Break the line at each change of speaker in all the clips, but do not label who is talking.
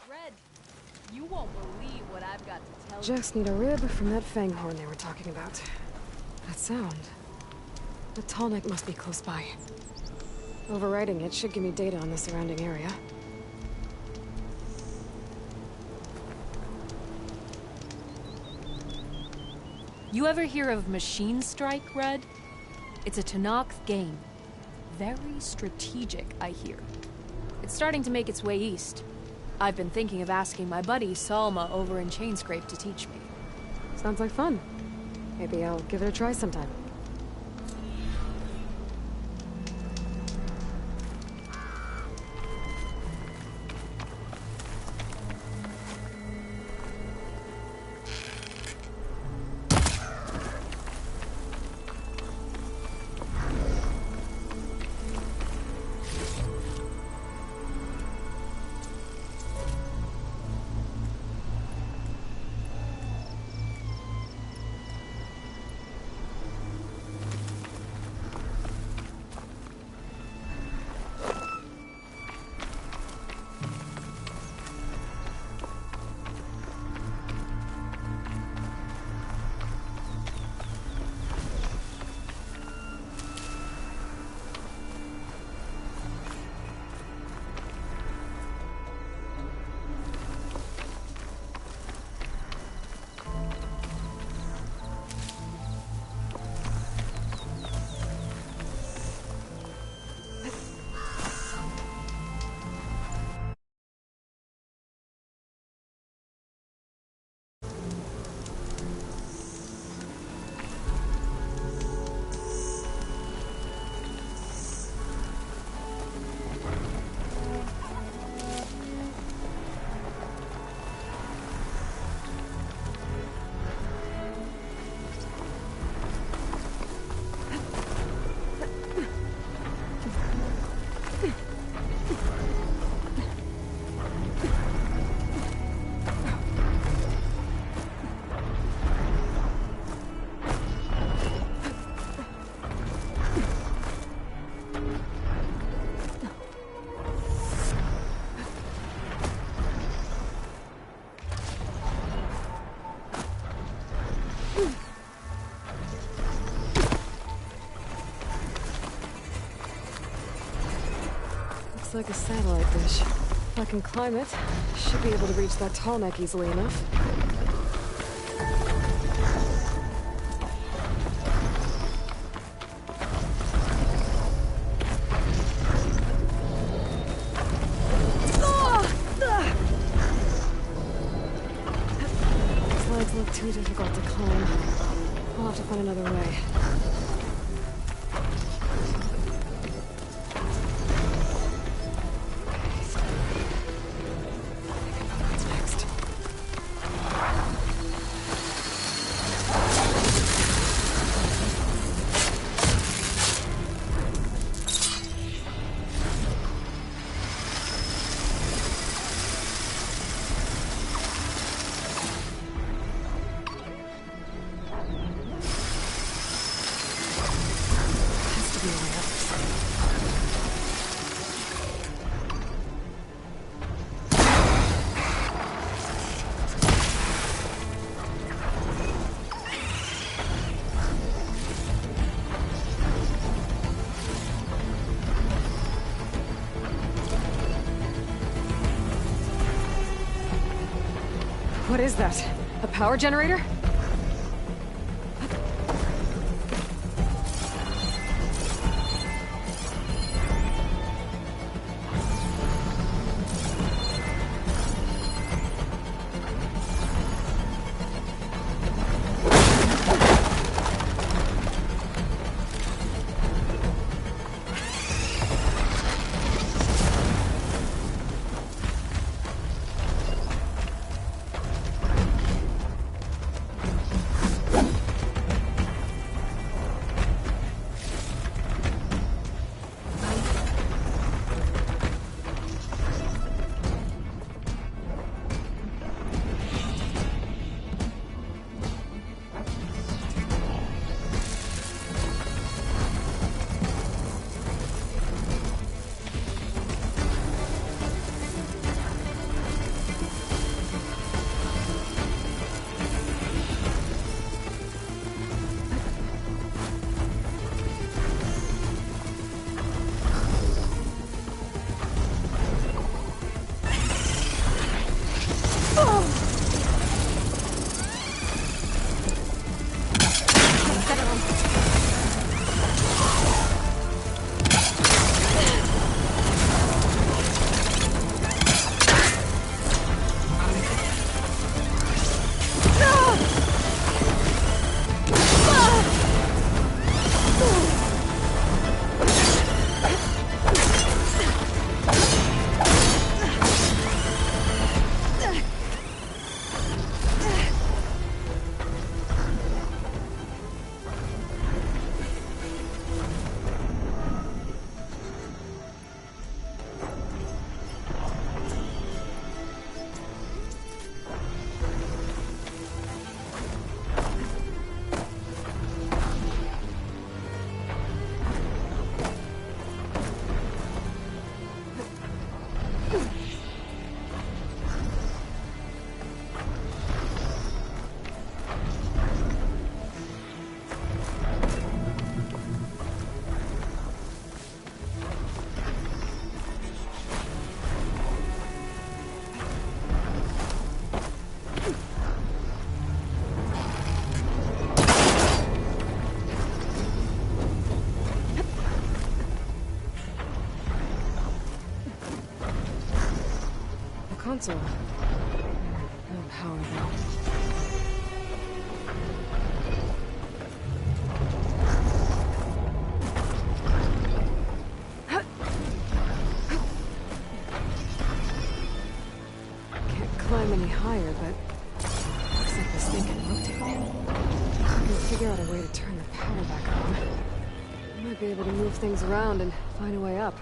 Red, you won't believe what I've got to tell you.
Just need a rib from that fang horn they were talking about. That sound. The tall neck must be close by. Overriding it should give me data on the surrounding area.
You ever hear of Machine Strike, Red? It's a Tenakth game. Very strategic, I hear. It's starting to make its way east. I've been thinking of asking my buddy Salma over in Chainscrape to teach me.
Sounds like fun. Maybe I'll give it a try sometime. Looks like a satellite dish. If I can climb it, I should be able to reach that tall neck easily enough. These legs look too difficult to climb. I'll have to find another way. What is that? A power generator? console. No power, though. Can't climb any higher, but looks like this thing can rotate. I can figure out a way to turn the power back on. I might be able to move things around and find a way up.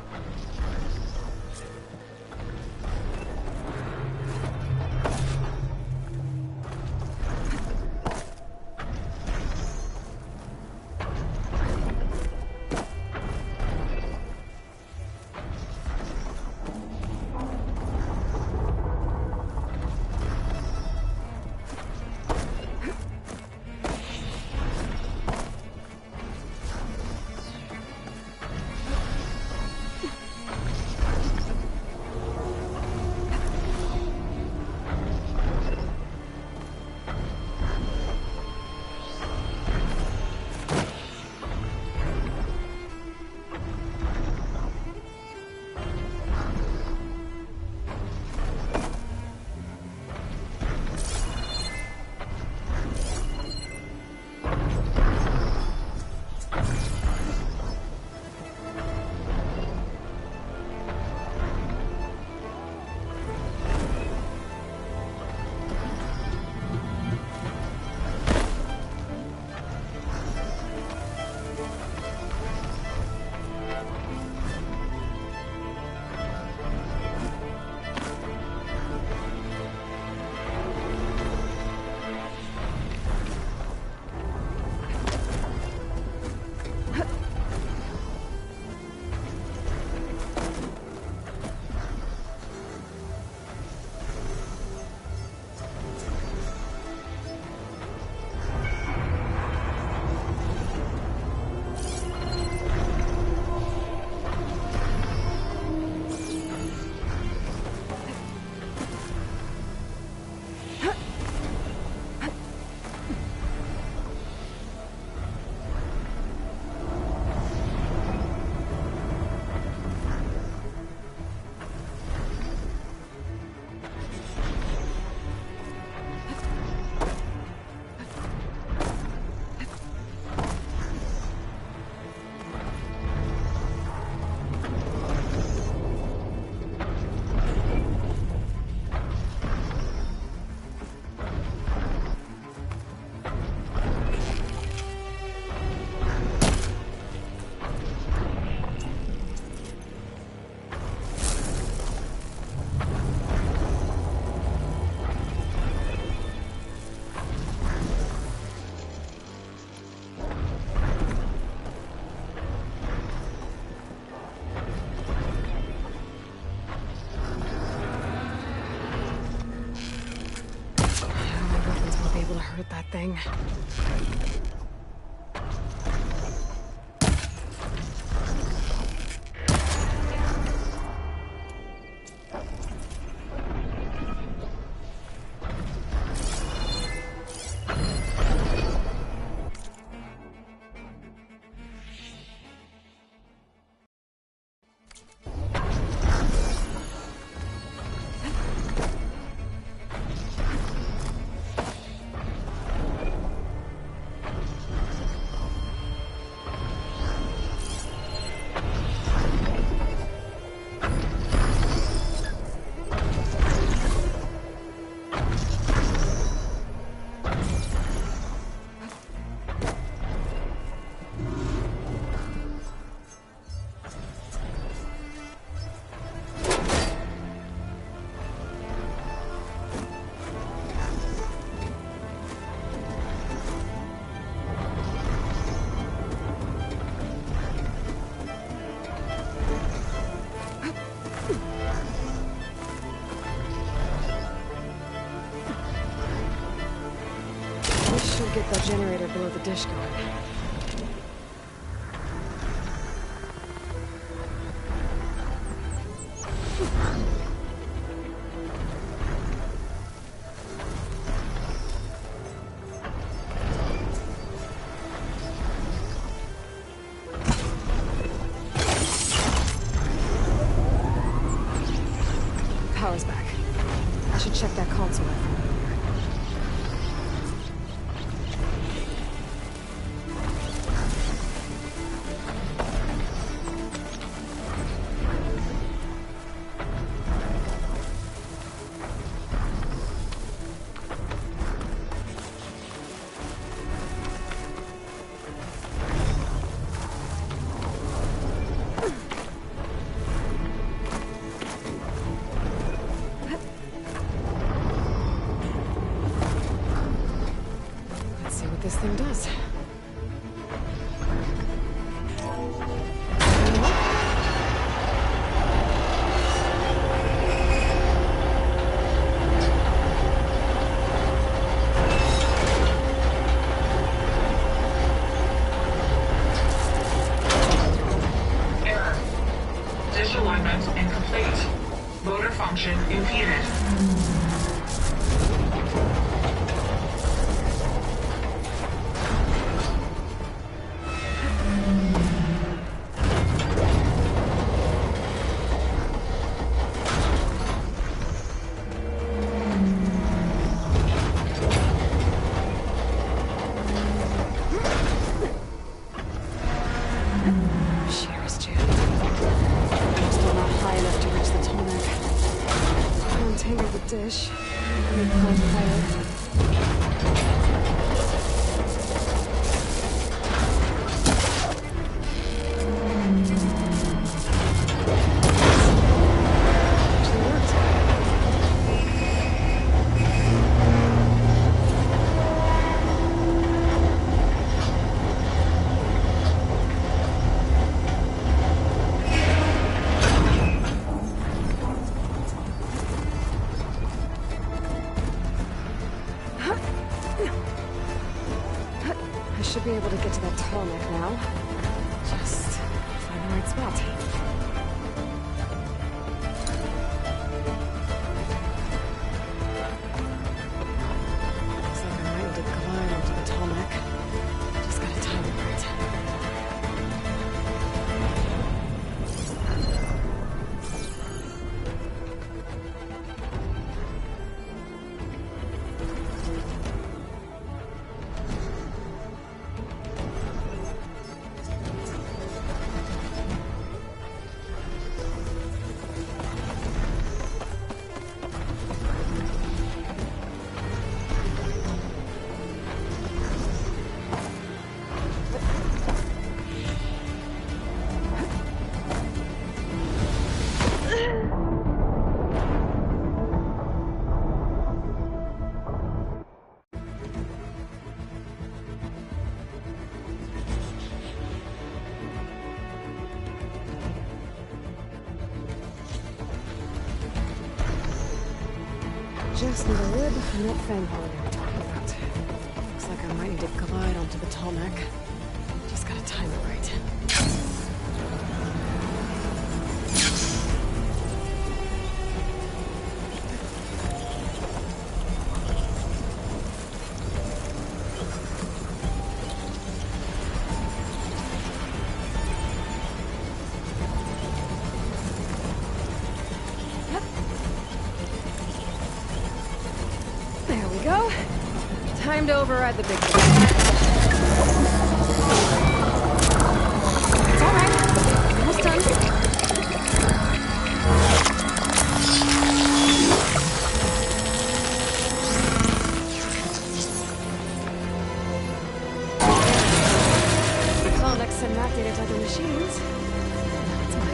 Hurt that thing. Get that generator below the dish going. Power's back. check that console I found earlier. This thing does.
Error. Disalignment incomplete. Motor function impeded.
Dish. Big pile fire. I should be able to get to that tarmac now. Just find the right spot. Looks like I might need to climb onto the tarmac. Just gotta time it right. Just need a lid and that fang hole they were talking about. Looks like I might need to glide onto the tarmac. Just gotta time it right. There we go. Time to override the big one. It's all right. Almost done. The comics and not data to other machines. That's my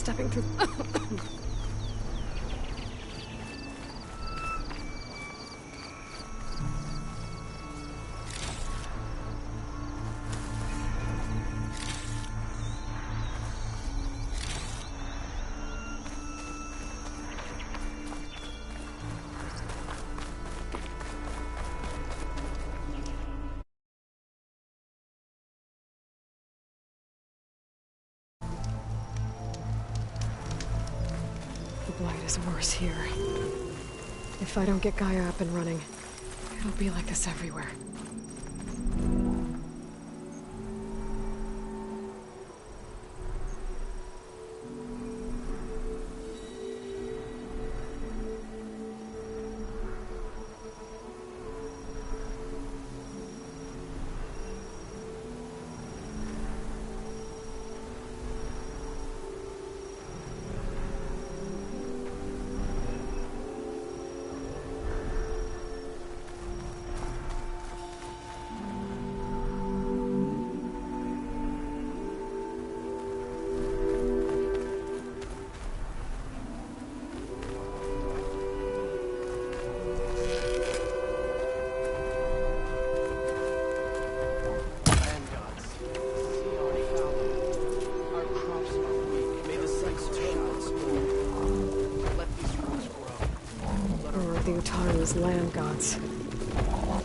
stepping through... The blight is worse here. If I don't get Gaia up and running, it'll be like this everywhere. The Utaru's land gods.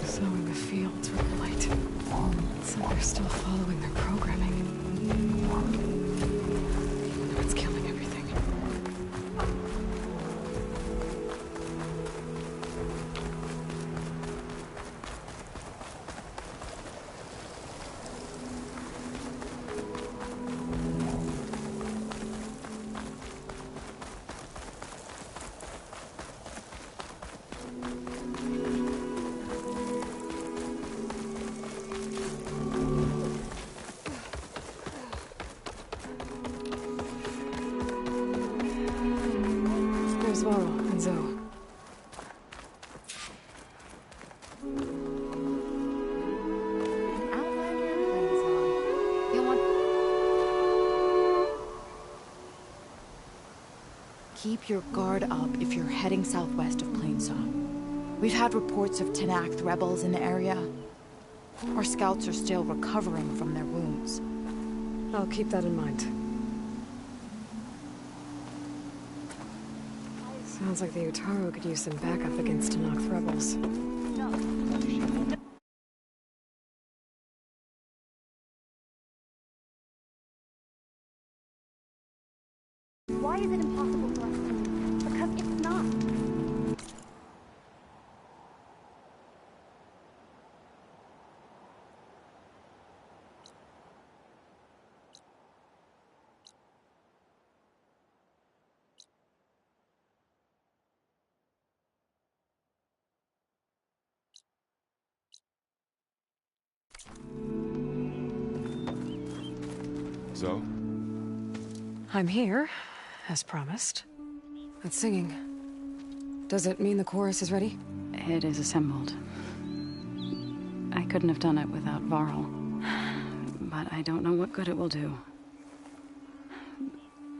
Sowing the fields with blight. So they're still following their programming. Even though it's killing everything. There's Varl and Zoe.
Keep your guard up if you're heading southwest of Plainsong. We've had reports of Tenakth rebels in the area. Our scouts are still recovering from their wounds.
I'll keep that in mind. Sounds like the Utaru could use some backup against Tenakth rebels.
Why is it impossible for us to leave? Because it's not.
So?
I'm here, as promised. That singing. Does it mean the chorus is ready?
It is assembled. I couldn't have done it without Varl. But I don't know what good it will do.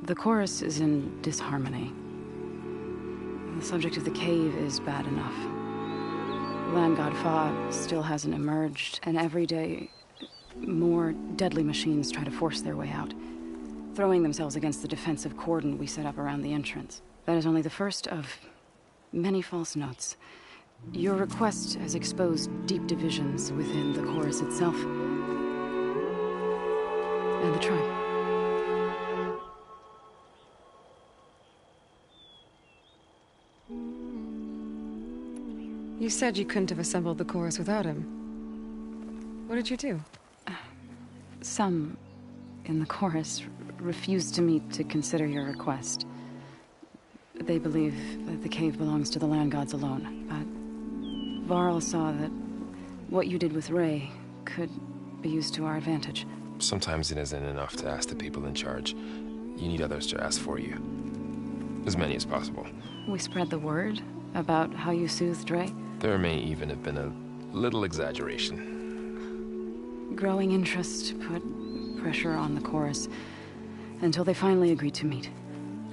The chorus is in disharmony. The subject of the cave is bad enough. Land God Fa still hasn't emerged, and every day, more deadly machines try to force their way out, throwing themselves against the defensive cordon we set up around the entrance. That is only the first of many false notes. Your request has exposed deep divisions within the chorus itself and the tribe.
You said you couldn't have assembled the chorus without him. What did you do?
Some in the chorus refused to meet to consider your request. They believe that the cave belongs to the land gods alone, but Varl saw that what you did with Ray could be used to our advantage.
Sometimes it isn't enough to ask the people in charge. You need others to ask for you. As many as possible.
We spread the word about how you soothed Ray.
There may even have been a little exaggeration.
Growing interest put pressure on the chorus until they finally agreed to meet.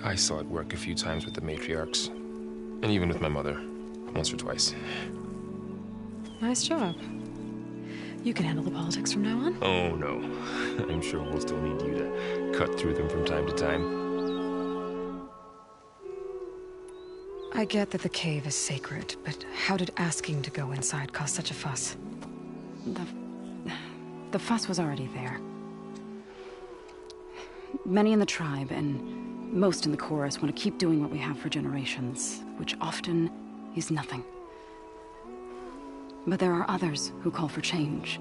I saw it work a few times with the matriarchs. And even with my mother. Once or twice.
Nice job. You can handle the politics from now on?
Oh, no. I'm sure we'll still need you to cut through them from time to time.
I get that the cave is sacred, but how did asking to go inside cause such a fuss?
The fuss was already there. Many in the tribe, and most in the chorus, want to keep doing what we have for generations, which often is nothing. But there are others who call for change,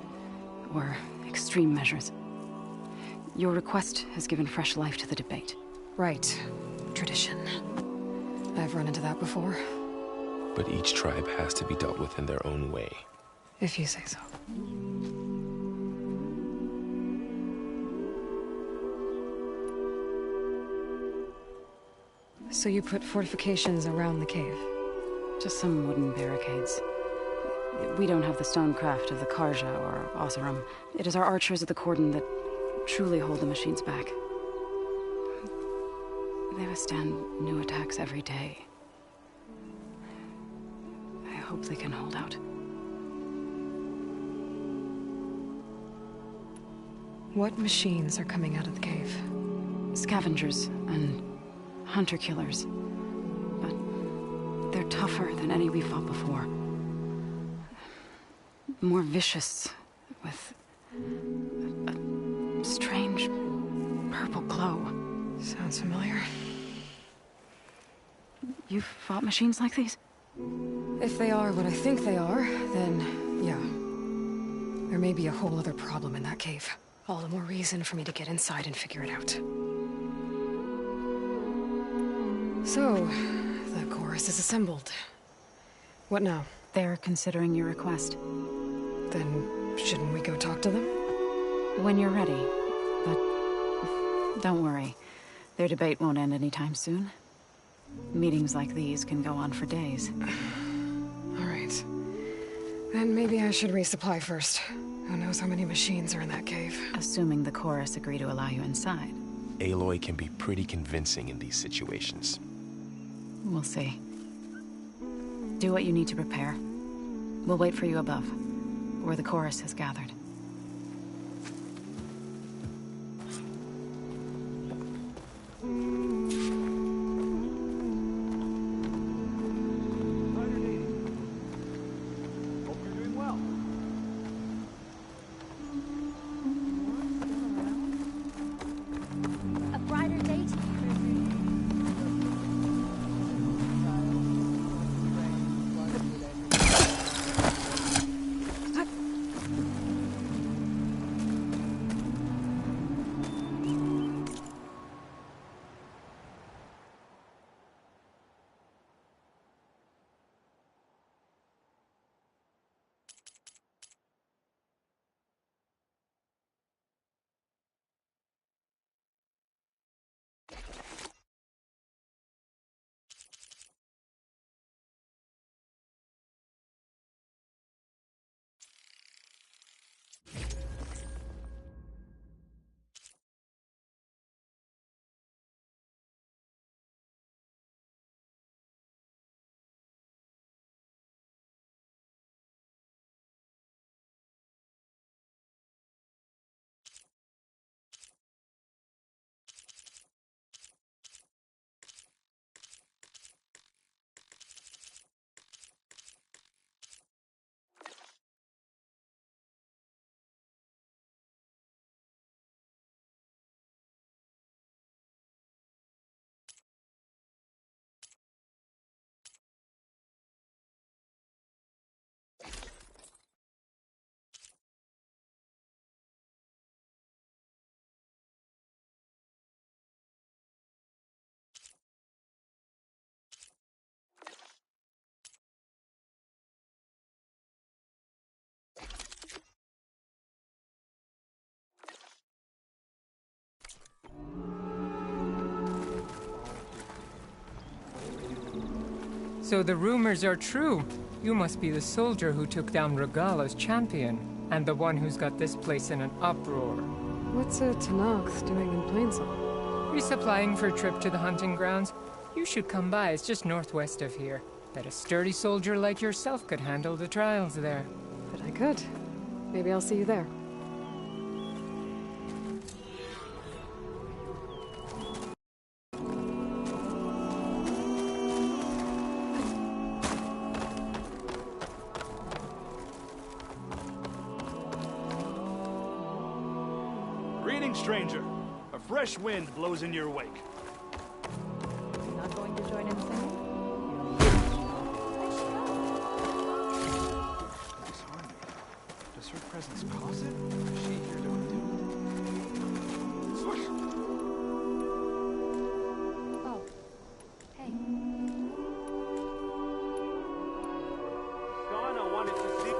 or extreme measures. Your request has given fresh life to the debate.
Right. Tradition. I've run into that before.
But each tribe has to be dealt with in their own way.
If you say so. So you put fortifications around the cave?
Just some wooden barricades. We don't have the stonecraft of the Karja or Oseram. It is our archers at the cordon that truly hold the machines back. They withstand new attacks every day. I hope they can hold out.
What machines are coming out of the cave?
Scavengers and hunter-killers. But they're tougher than any we fought before. More vicious, with a strange purple glow.
Sounds familiar.
You've fought machines like these?
If they are what I think they are, then yeah. There may be a whole other problem in that cave. All the more reason for me to get inside and figure it out. So, the chorus is assembled. What now?
They're considering your request.
Then, shouldn't we go talk to them?
When you're ready. But don't worry. Their debate won't end anytime soon. Meetings like these can go on for days.
All right. Then maybe I should resupply first. Who knows how many machines are in that cave?
Assuming the chorus agree to allow you inside.
Aloy can be pretty convincing in these situations.
We'll see. Do what you need to prepare. We'll wait for you above, where the chorus has gathered.
A brighter day to
So the rumors are true. You must be the soldier who took down Regala's champion, and the one who's got this place in an uproar.
What's a Tanakh doing in Plainsong?
Resupplying for a trip to the hunting grounds? You should come by, it's just northwest of here. Bet a sturdy soldier like yourself could handle the trials there.
But I could. Maybe I'll see you there.
Greetings, stranger. A fresh wind blows in your wake.
Not going to join in singing?
Disarming. Does her presence cause it? Or is she here to undo it?
Oh. Hey.
Sean, I wanted to see...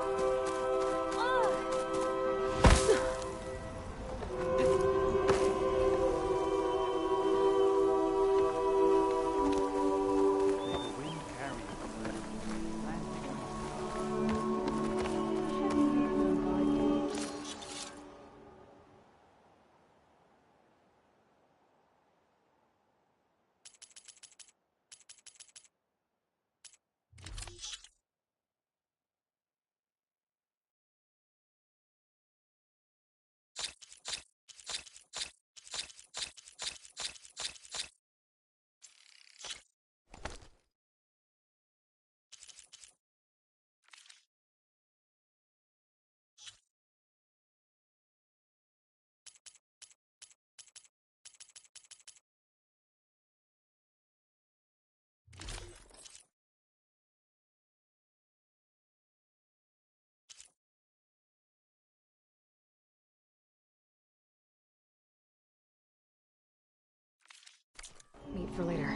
Meet for later.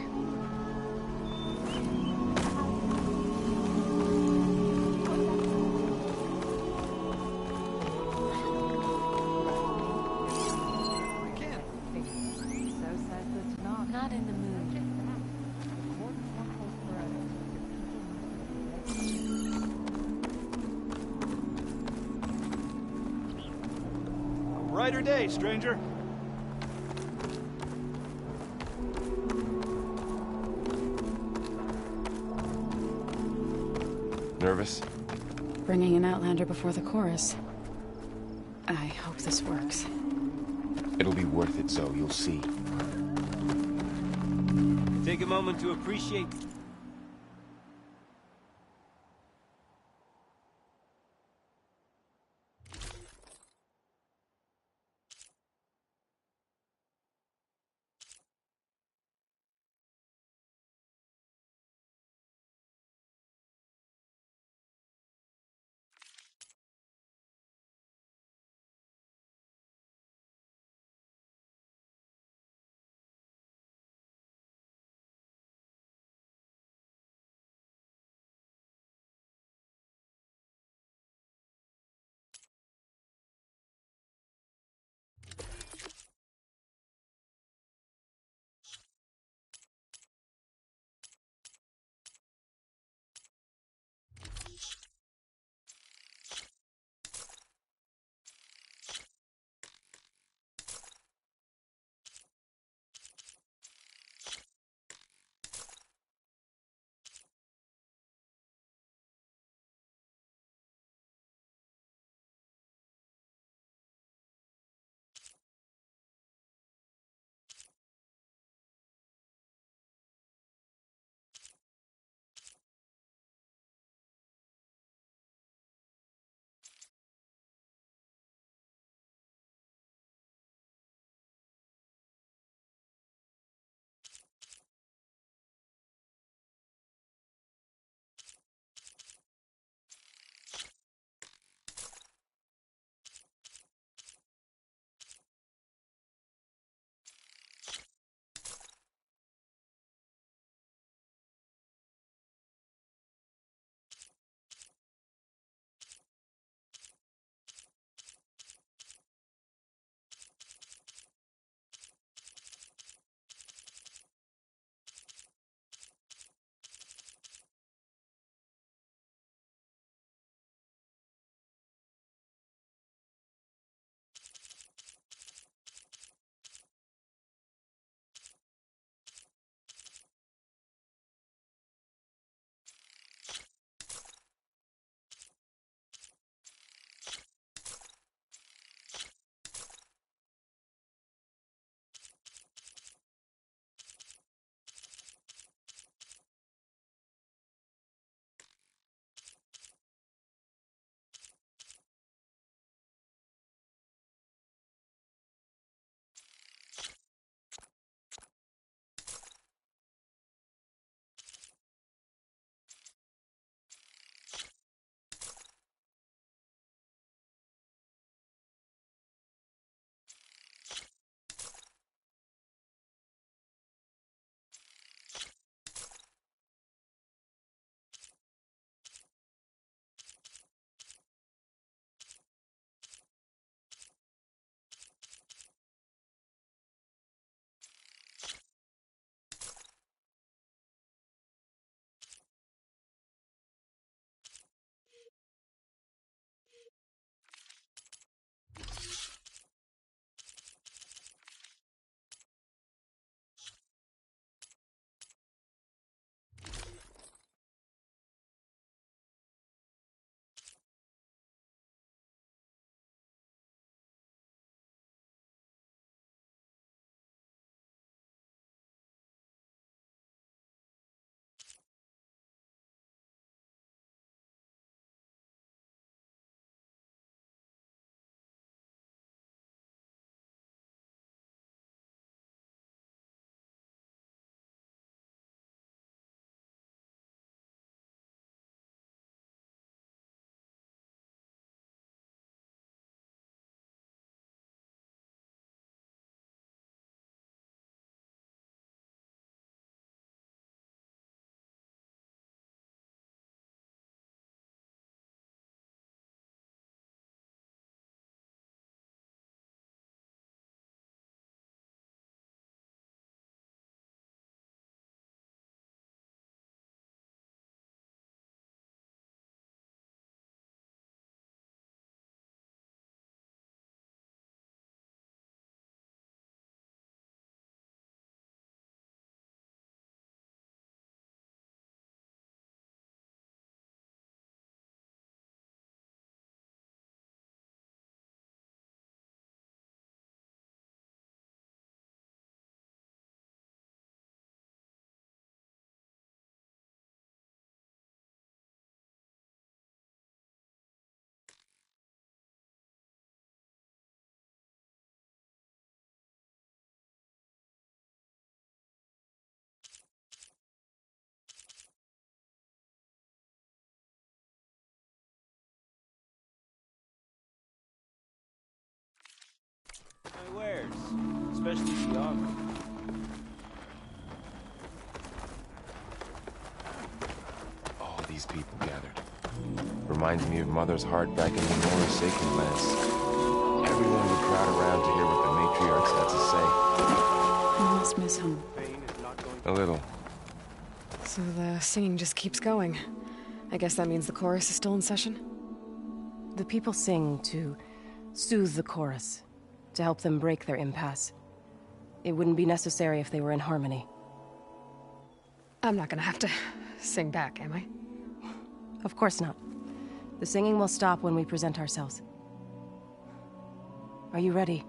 Not in the mood.
A brighter day, stranger.
Nervous?
Bringing an Outlander before the chorus. I hope this works.
It'll be worth it, Zoe. You'll see.
Take a moment to appreciate wares, especially the armor.
All these people gathered. Reminds me of Mother's heart back in the Nora's sacred lands. Everyone would crowd around to hear what the matriarchs had to say.
You must miss him.
A little.
So the singing just keeps going. I guess that means the chorus is still in session?
The people sing to soothe the chorus, to help them break their impasse. It wouldn't be necessary if they were in harmony.
I'm not gonna have to sing back, am I?
Of course not. The singing will stop when we present ourselves. Are you ready?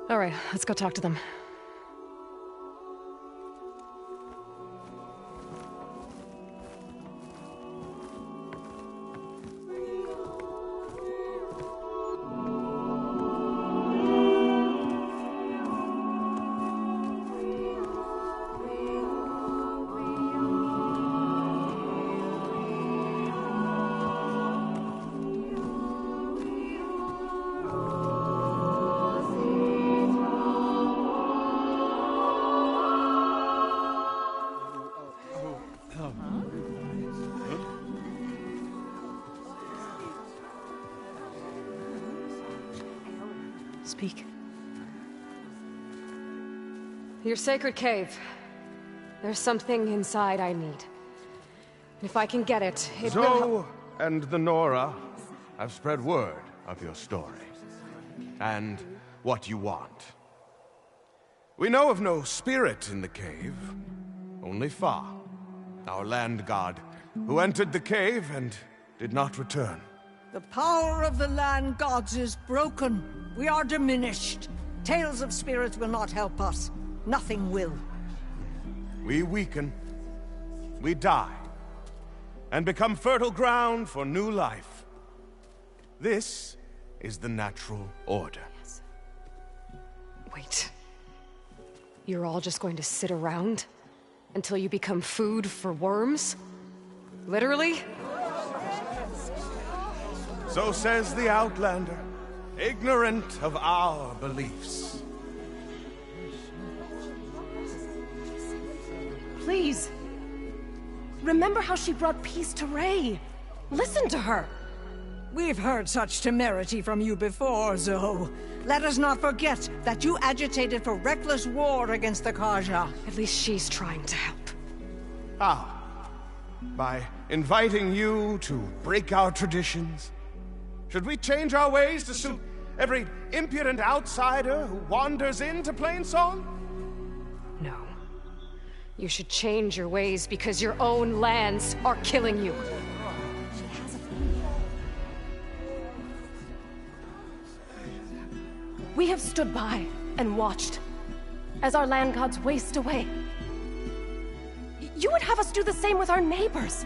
All right, let's go talk to them.
Speak.
Your sacred cave. There's something inside I need. If I can get it, it will help.
Zoe and the Nora have spread word of your story. And what you want. We know of no spirit in the cave. Only Fa, our land god, who entered the cave and did not return.
The power of the land gods is broken. We are diminished. Tales of spirits will not help us. Nothing will.
We weaken. We die. And become fertile ground for new life. This is the natural order.
Wait. You're all just going to sit around until you become food for worms? Literally?
So says the Outlander, ignorant of our beliefs.
Please. Remember how she brought peace to Ray. Listen to her.
We've heard such temerity from you before, Zoe. Let us not forget that you agitated for reckless war against the Kaja.
At least she's trying to help.
How? By inviting you to break our traditions? Should we change our ways to suit every impudent outsider who wanders into Plainsong?
No. You should change your ways because your own lands are killing you.
We have stood by and watched as our land gods waste away. You would have us do the same with our neighbors,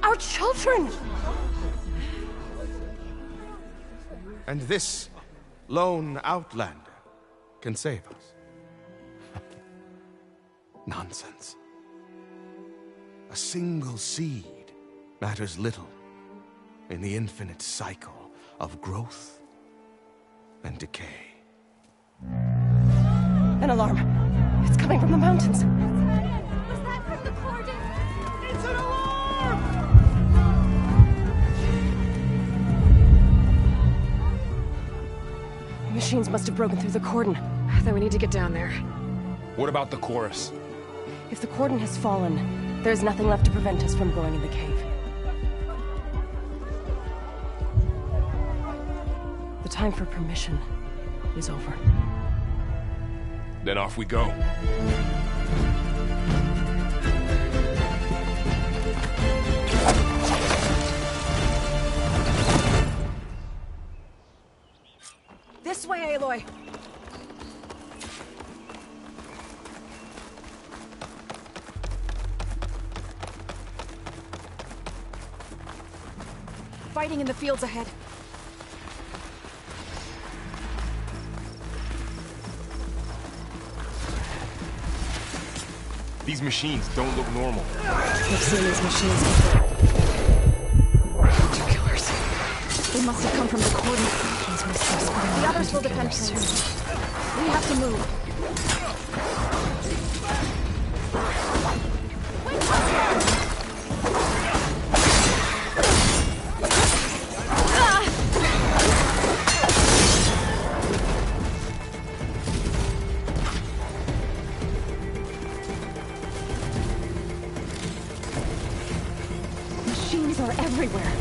our children.
And this lone outlander can save us. Nonsense. A single seed matters little in the infinite cycle of growth and decay.
An alarm. It's coming from the mountains.
Was that from the cordon?
It's an alarm!
Machines must have broken through the cordon.
Then we need to get down there.
What about the chorus?
If the cordon has fallen, there's nothing left to prevent us from going in the cave. The time for permission is over.
Then off we go.
This way, Aloy! Fighting in the fields ahead.
These machines don't look normal.
I've seen these machines before. Two killers. They must have come from the coordinates. The others will defend plains. We have to move. Machines are everywhere.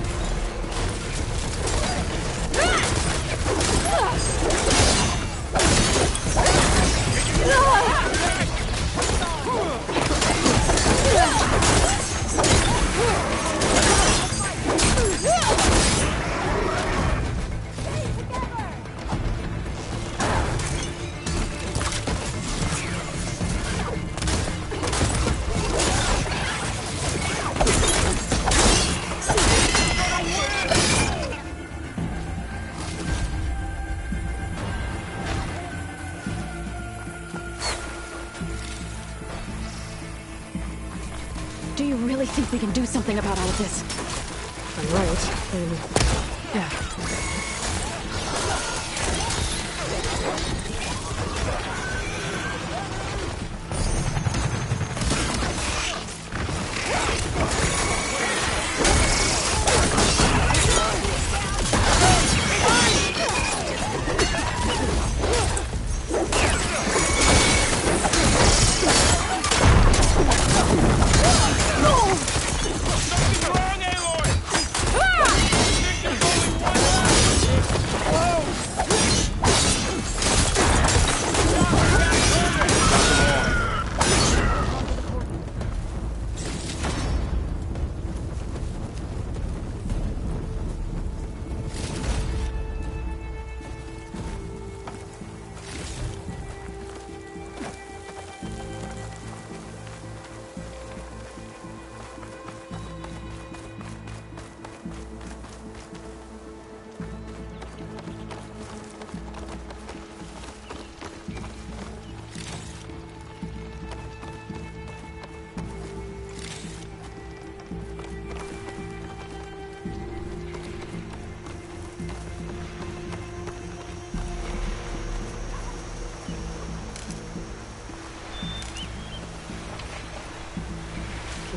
Do you really think we can do something about all of this? I'm right, then... yeah.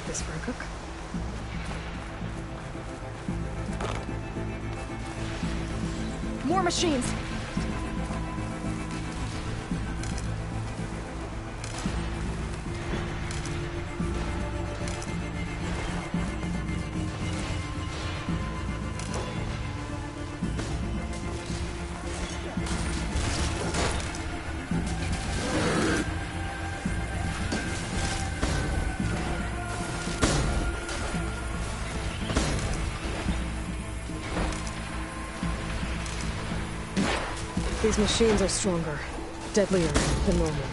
This for a cook. More machines! These machines are stronger, deadlier than normal.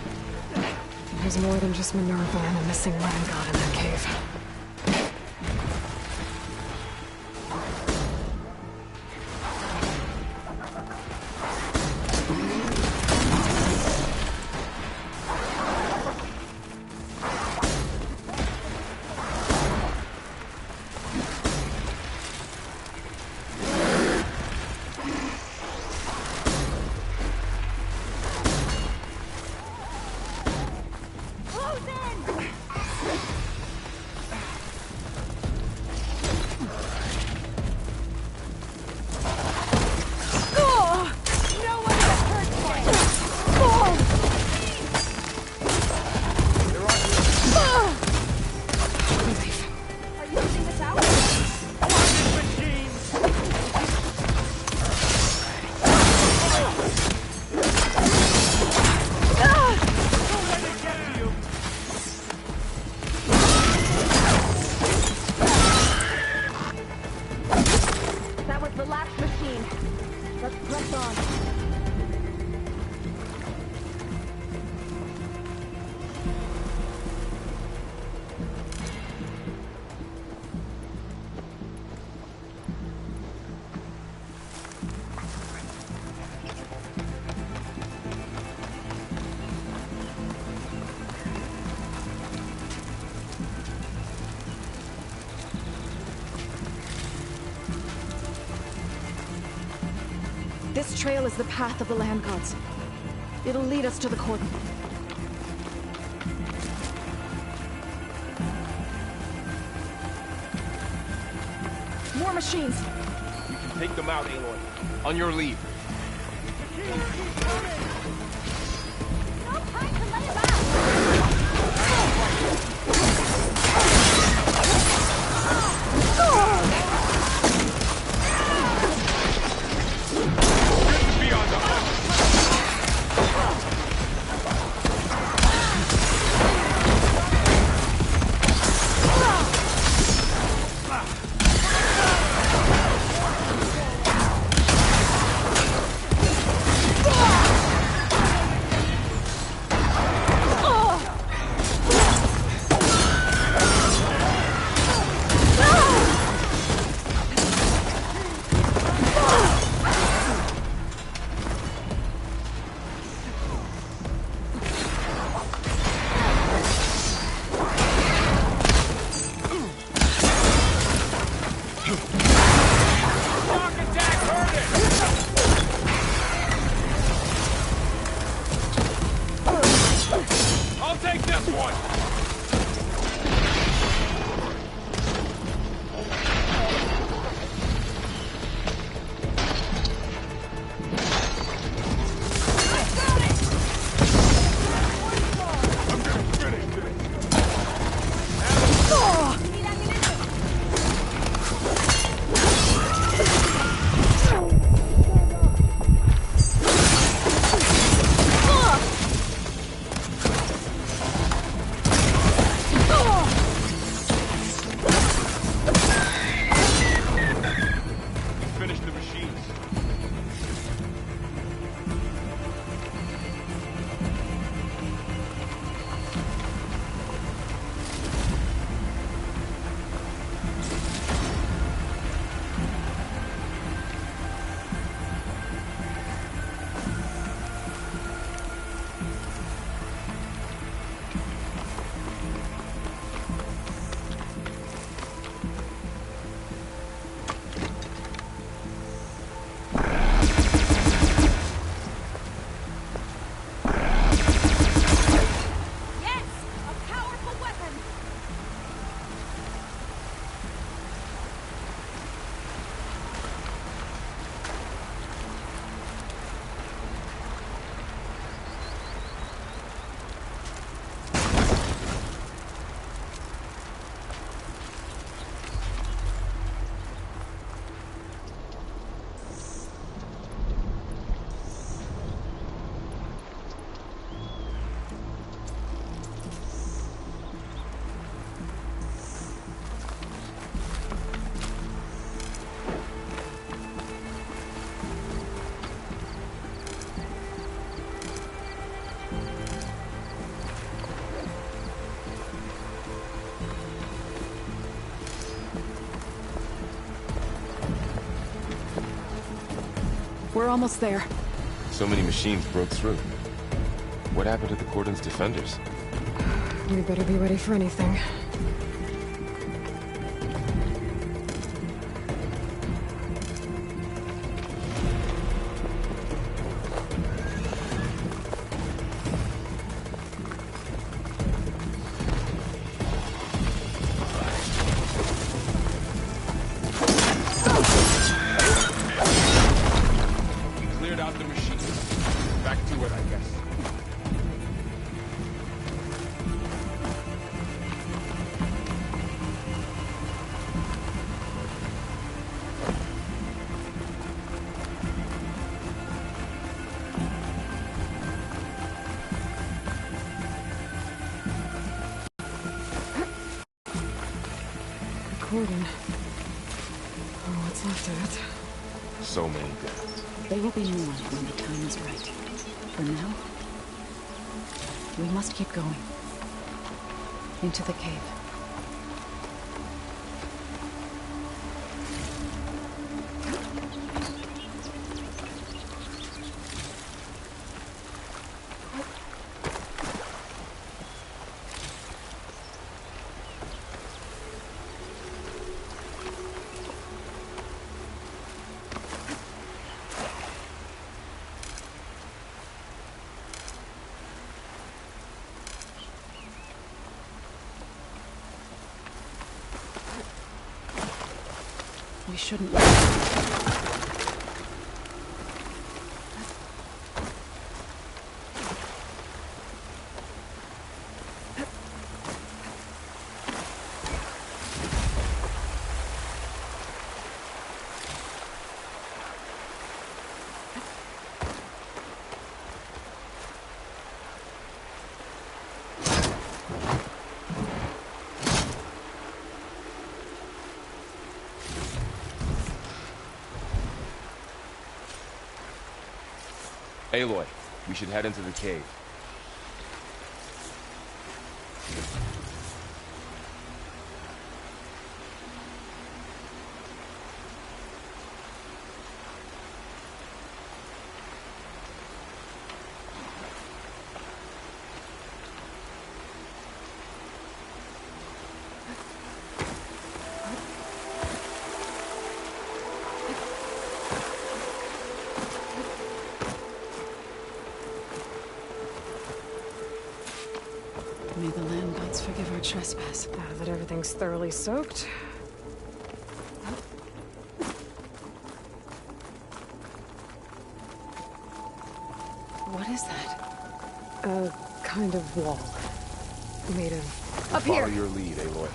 There's more than just Minerva and a missing land god in that cave. This trail is the path of the land gods. It'll lead us to the cordon. More machines!
We can take them out, Aloy. On your leave.
No time to let him out!
We're almost there.
So many machines broke through. What happened to the Cordon's defenders?
We better be ready for anything. Cordon. Oh, what's left of it?
So many deaths.
There will be more when the time is right. For now, we must keep going. Into the cave. We shouldn't.
Aloy, we should head into the cave.
May the land gods forgive our trespass.
Now that everything's thoroughly soaked.
What is that?
A kind of wall. Made of... Up
Follow
here!
your lead, Aloy.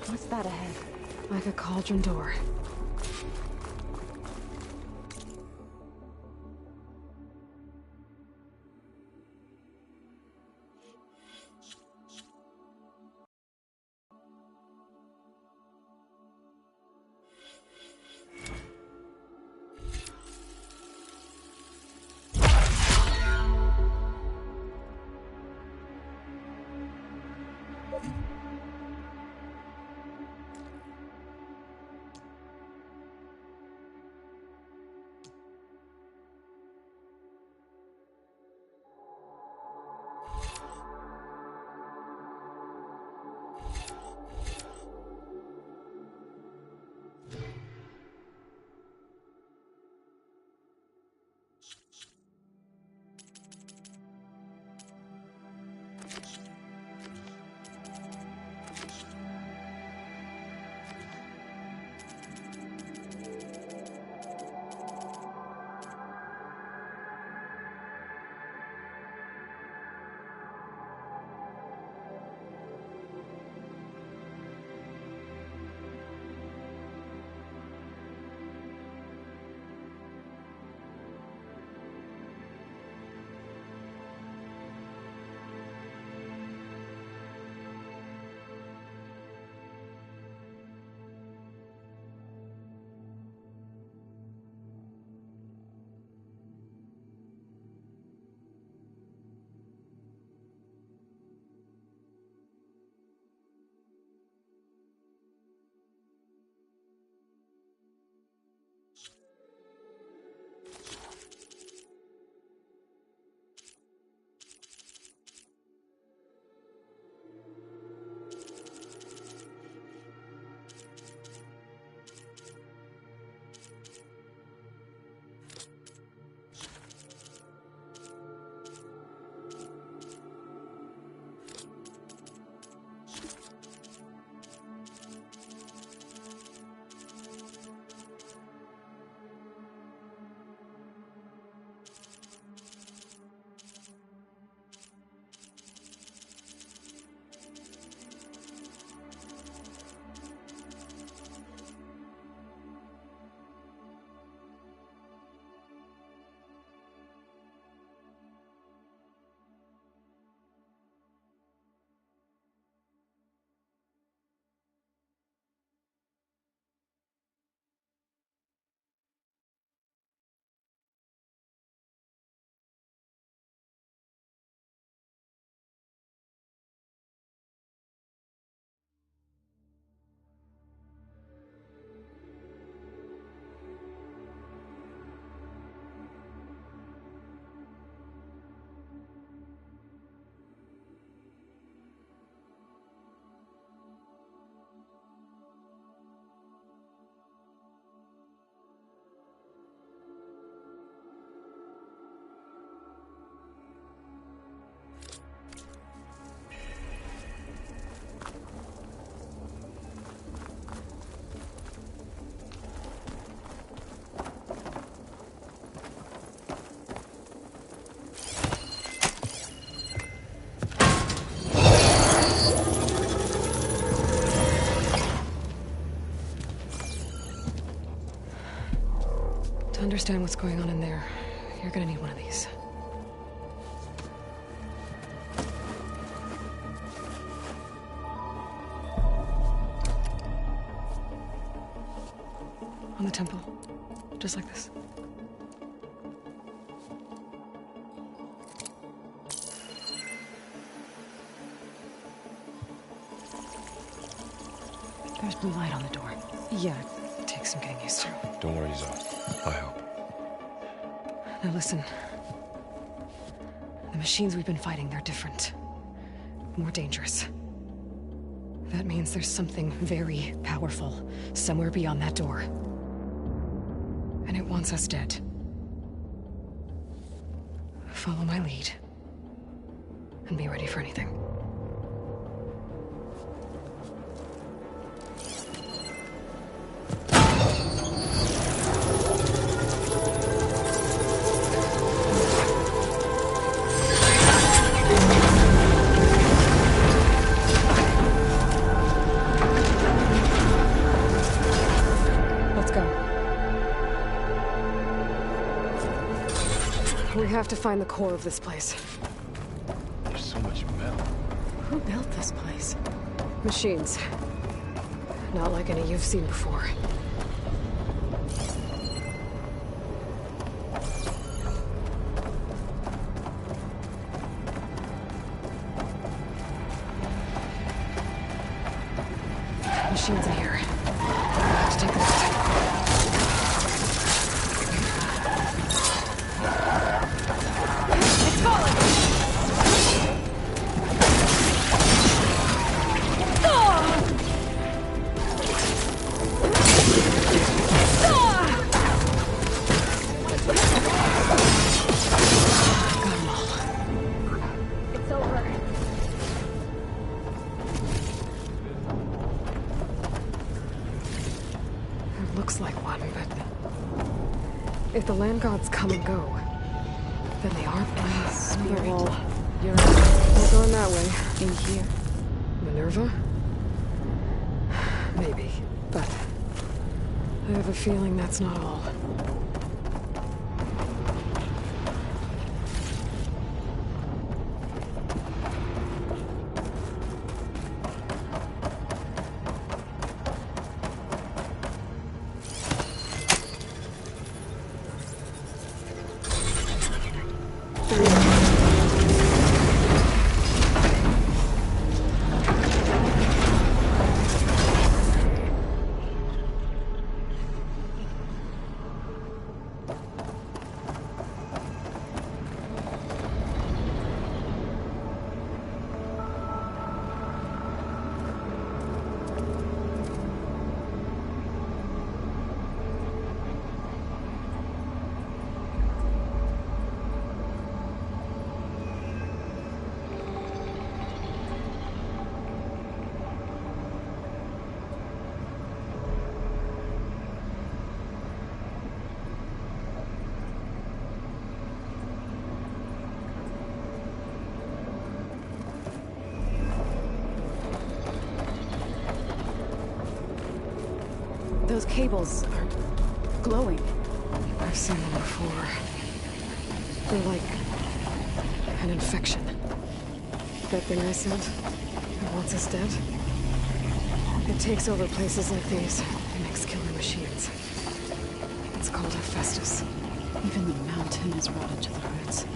What's that ahead? Like a cauldron door. understand what's going on in there, you're gonna need one of these. On the temple. Just like this.
There's blue light on the door.
Yeah, it takes some getting used to.
Don't worry, Zod. I'll help.
Now listen. The machines we've been fighting, they're different. More dangerous. That means there's something very powerful somewhere beyond that door. And it wants us dead. Follow my lead. And be ready for anything. We have to find the core of this place.
There's so much metal.
Who built this place?
Machines. Not like any you've seen before. Machines in here. I have to take them out. Looks like one, but if the land gods come and go, then they aren't plans. Another wall. You're not going that way.
In here.
Minerva? Maybe, but I have a feeling that's not all.
Those cables are glowing.
I've seen them before. They're like an infection. That thing I said, that wants us dead. It takes over places like these and makes killer machines. It's called Hephaestus.
Even the mountain is rotted to the roots.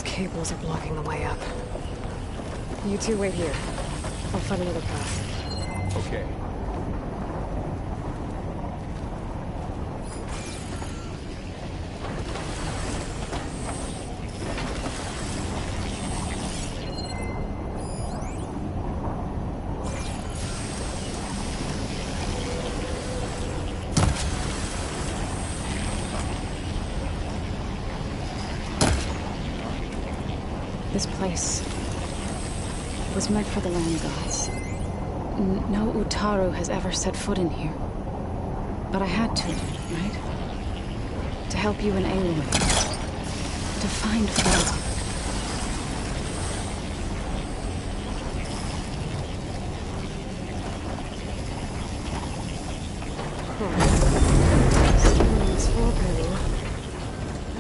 Cables are blocking the way up. You two wait here. I'll find another path.
Okay.
This place was meant for the land gods. No Utaru has ever set foot in here. But I had to, right? To help you and Aloy. To find Frodo.
This floor panel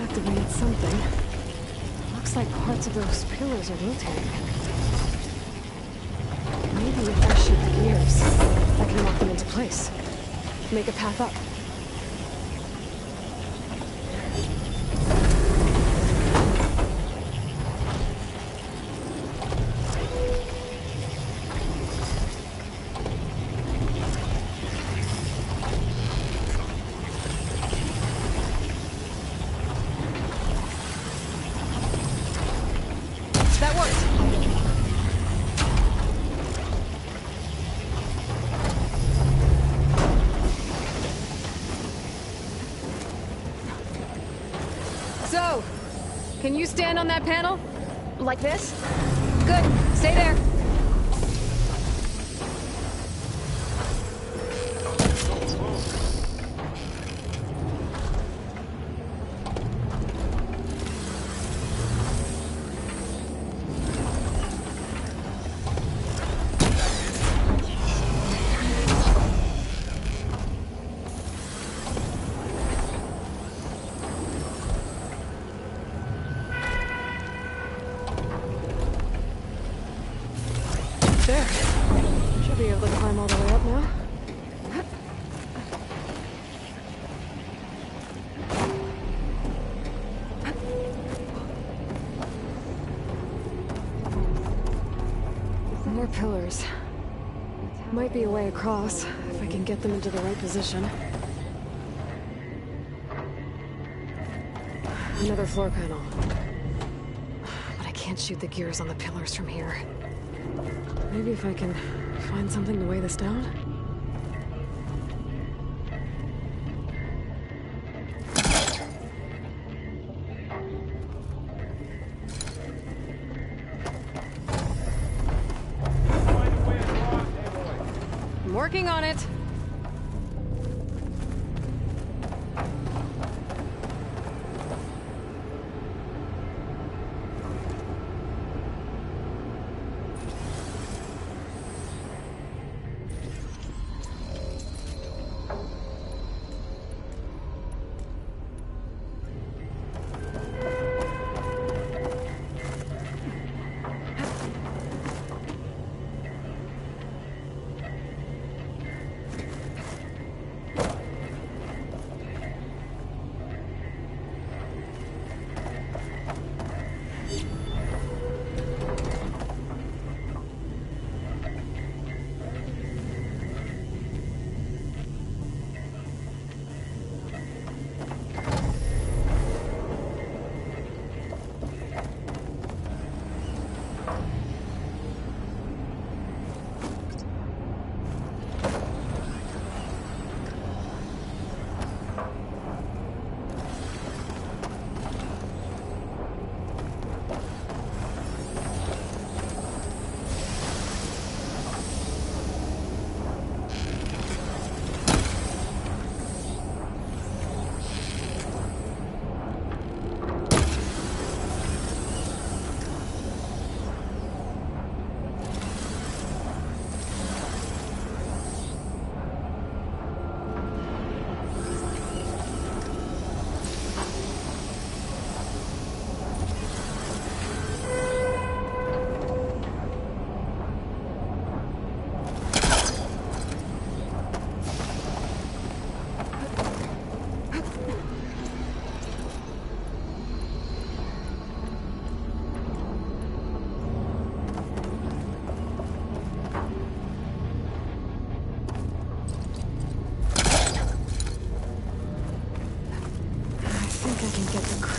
activated something. Looks like parts of those pillars are rotating. Maybe if I shift the gears, I can lock them into place. Make a path up.
That worked. So, can you stand on that panel?
Like this?
Good. Stay there.
There. Should be able to climb all the way up now. More pillars. Might be a way across, if I can get them into the right position. Another floor panel. But I can't shoot the gears on the pillars from here. Maybe if I can find something to weigh this down?
I'm working on it.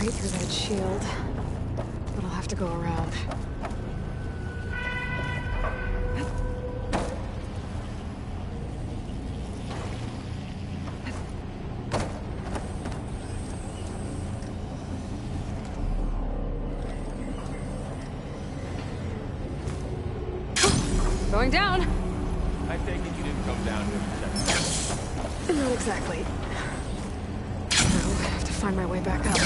Right through that shield, but I'll have to go around.
Going down.
I take it you didn't come down here for
Not exactly. No, I have to find my way back up.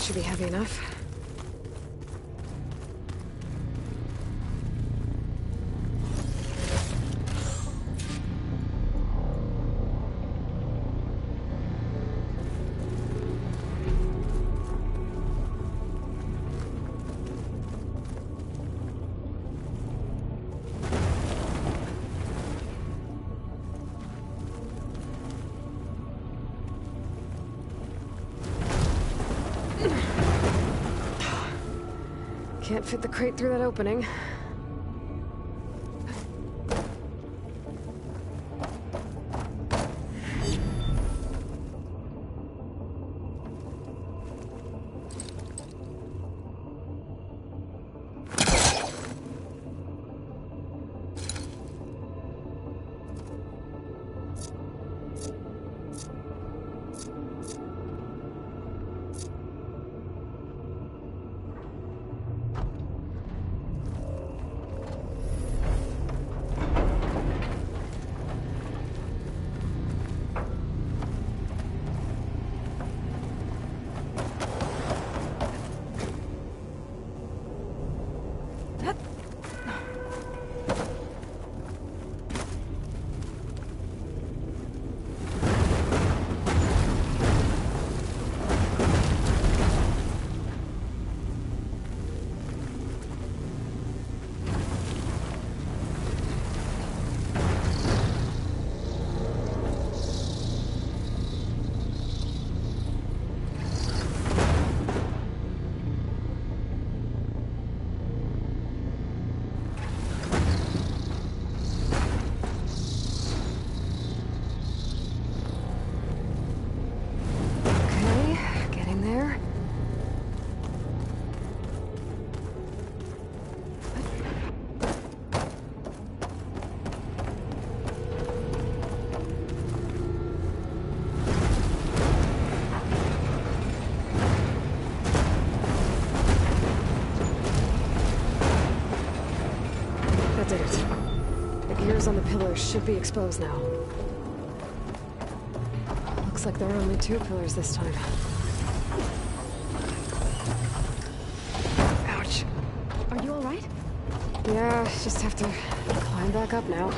That should be heavy enough. Can't fit the crate through that opening. Did it. The gears on the pillars should be exposed now. Looks like there are only 2 pillars this time. Ouch.
Are you alright?
Yeah, just have to climb back up now.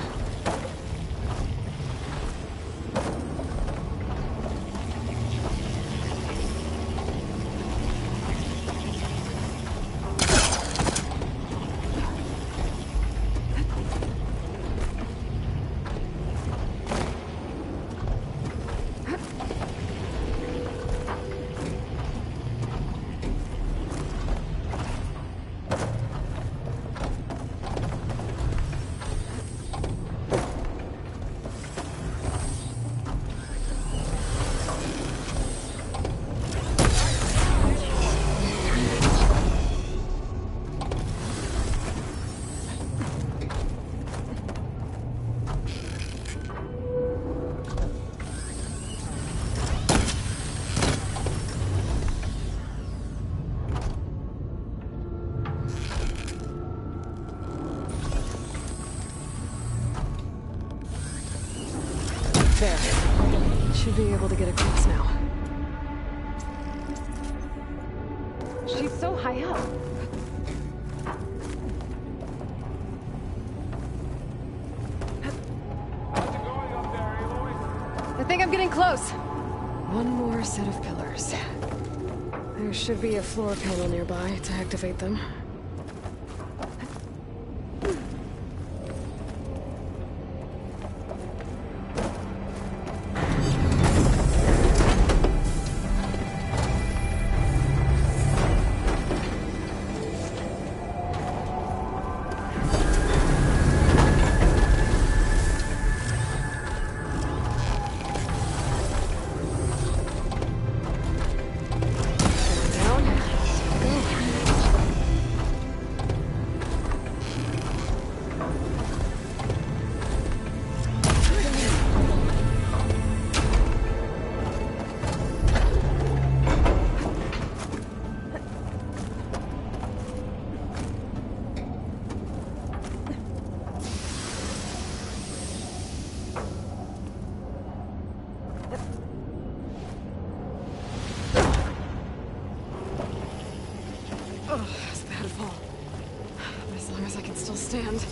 There. Should be able to get across now.
She's so high up.
I think I'm getting close. One more set of pillars. There should be a floor panel nearby to activate them. long as I can still stand.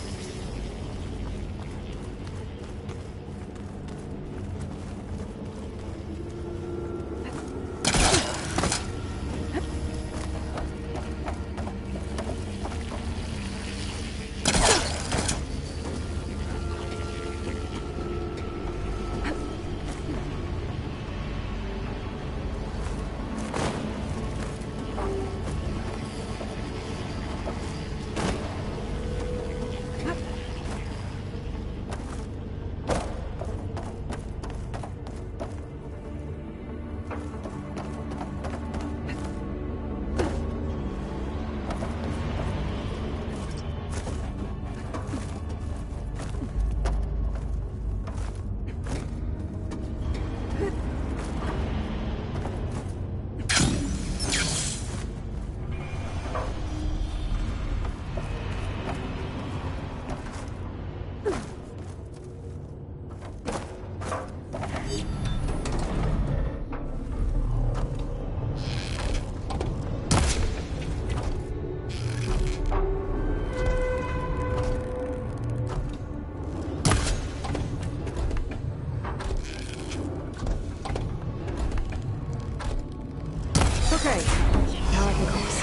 Okay, now I can cross.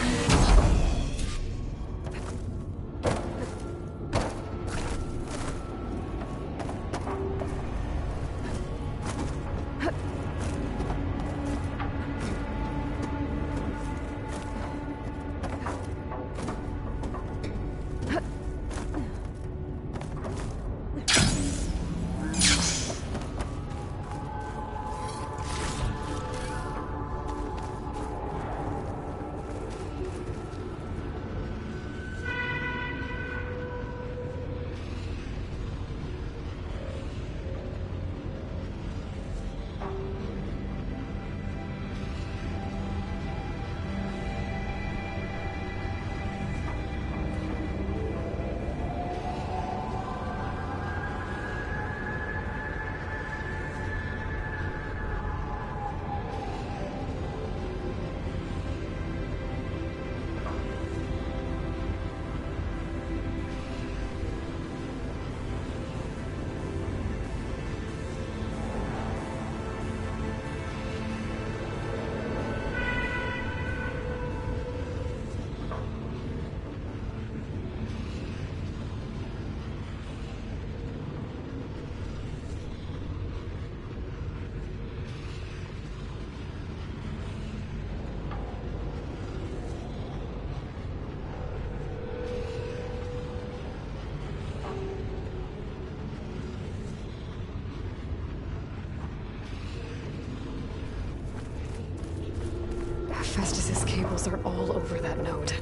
Festus's cables are all over that node.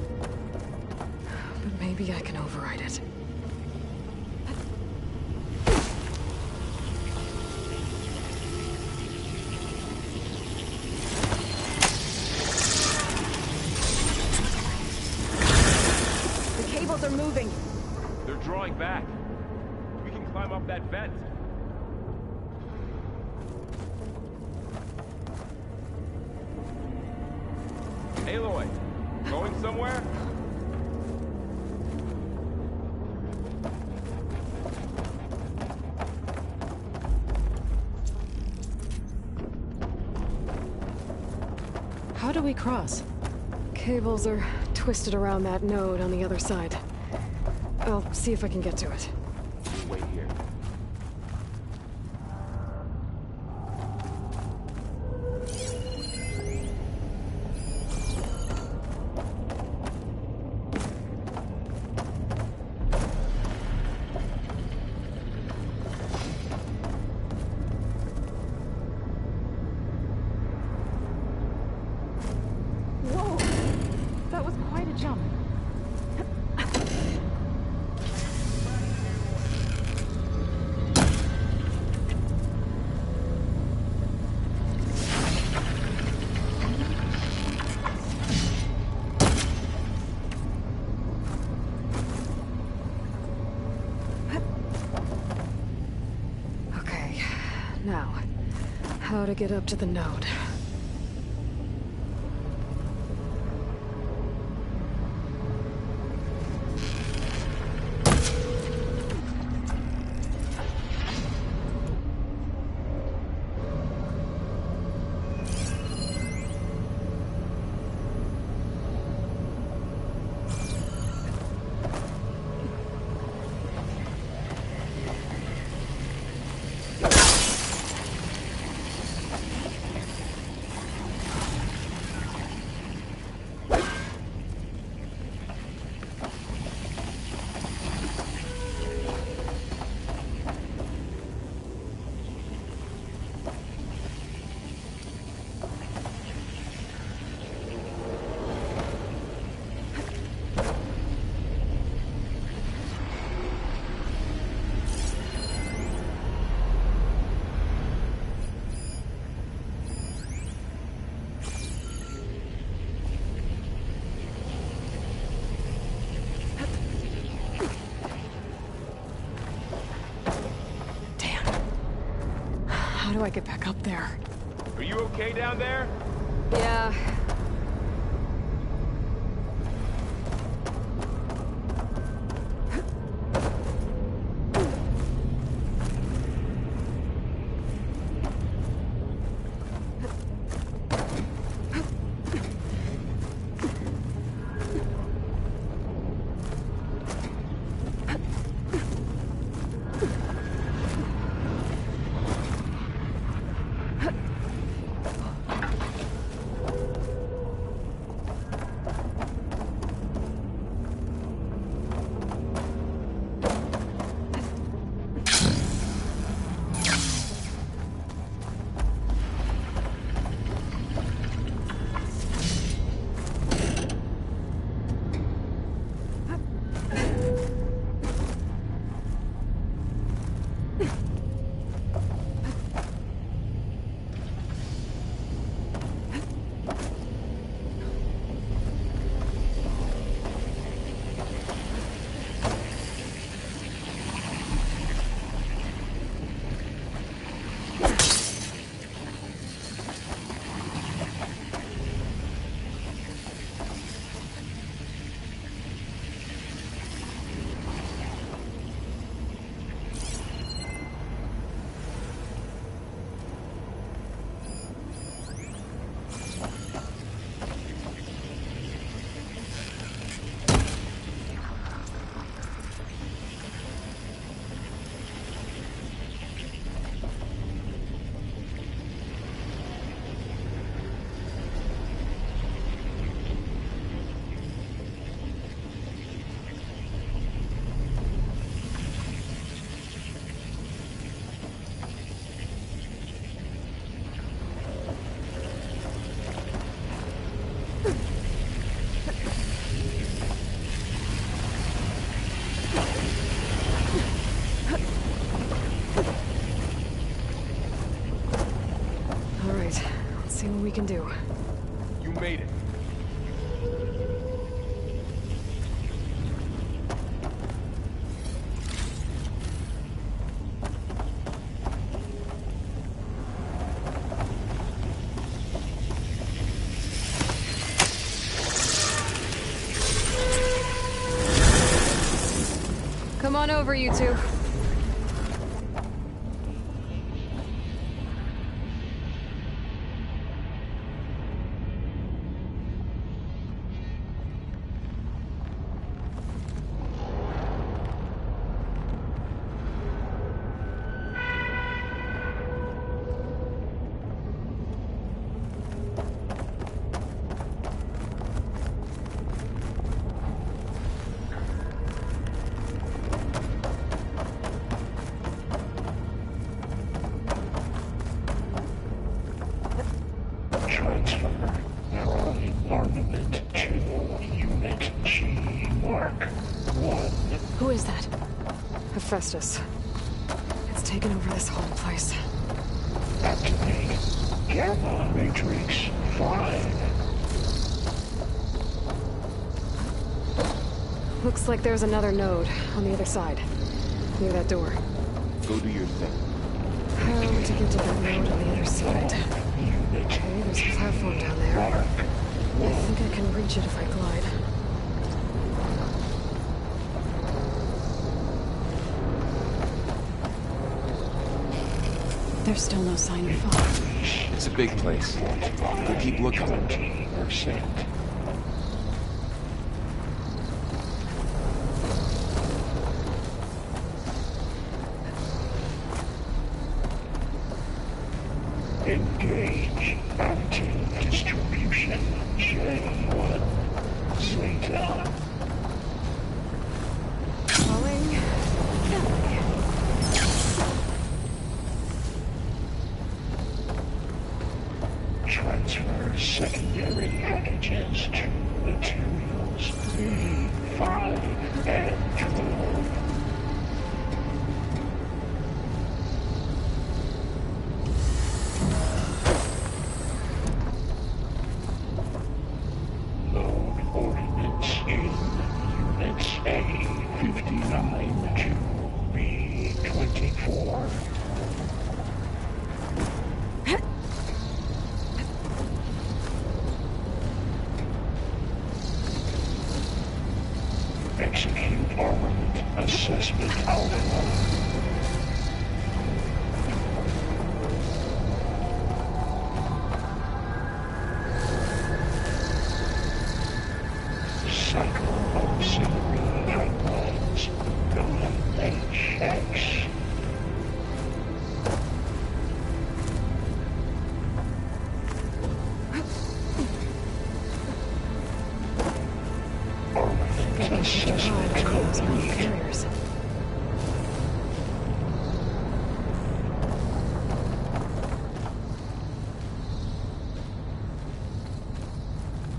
But maybe I can override it.
The cables are moving.
They're drawing back. We can climb up that vent. Aloy, going somewhere?
How do we cross? Cables are twisted around that node on the other side. I'll see if I can get to it.
Wait here.
Whoa! That was quite a jump. Okay, now, how to get up to the node? do I get back up there?
Are you okay down there?
Yeah. See what we can do.
You made it.
Come on over, you two. Who is that? Hephaestus. It's taken over this whole place.
Activate Gamma Matrix 5.
Looks like there's another node on the other side. Near that door.
Go do your thing.
How to get to that node on the other side? Okay, there's a platform down there. I think I can reach it if I glide.
There's still no sign of fog.
It's a big place. We'll keep looking.
20%. Engage anti-distribution J1 Zeta.
Falling.
Transfer secondary packages to materials V5 and 12. Load ordnance in units A59 to B24. Execute armament assessment alpha. Cycle auxiliary pipelines. Building HX.
Carriers.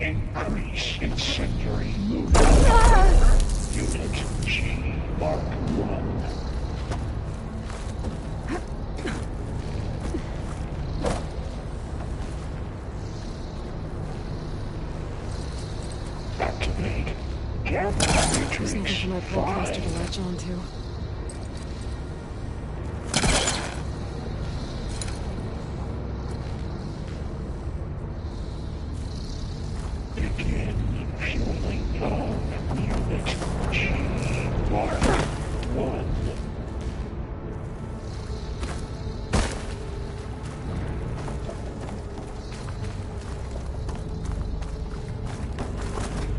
Increase incendiary movement. Unit G Mark 1. Activate.
There's nothing for my broadcaster to latch onto.
Begin fueling of Unit G Mark 1.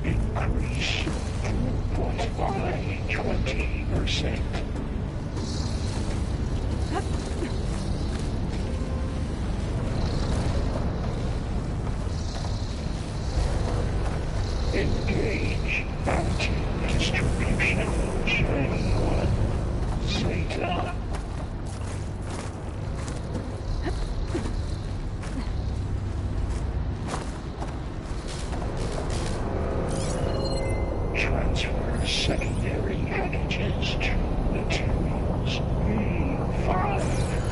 Increase throughput by 20%. Engage anti-distribution J1 Zeta. Transfer secondary packages to materials B5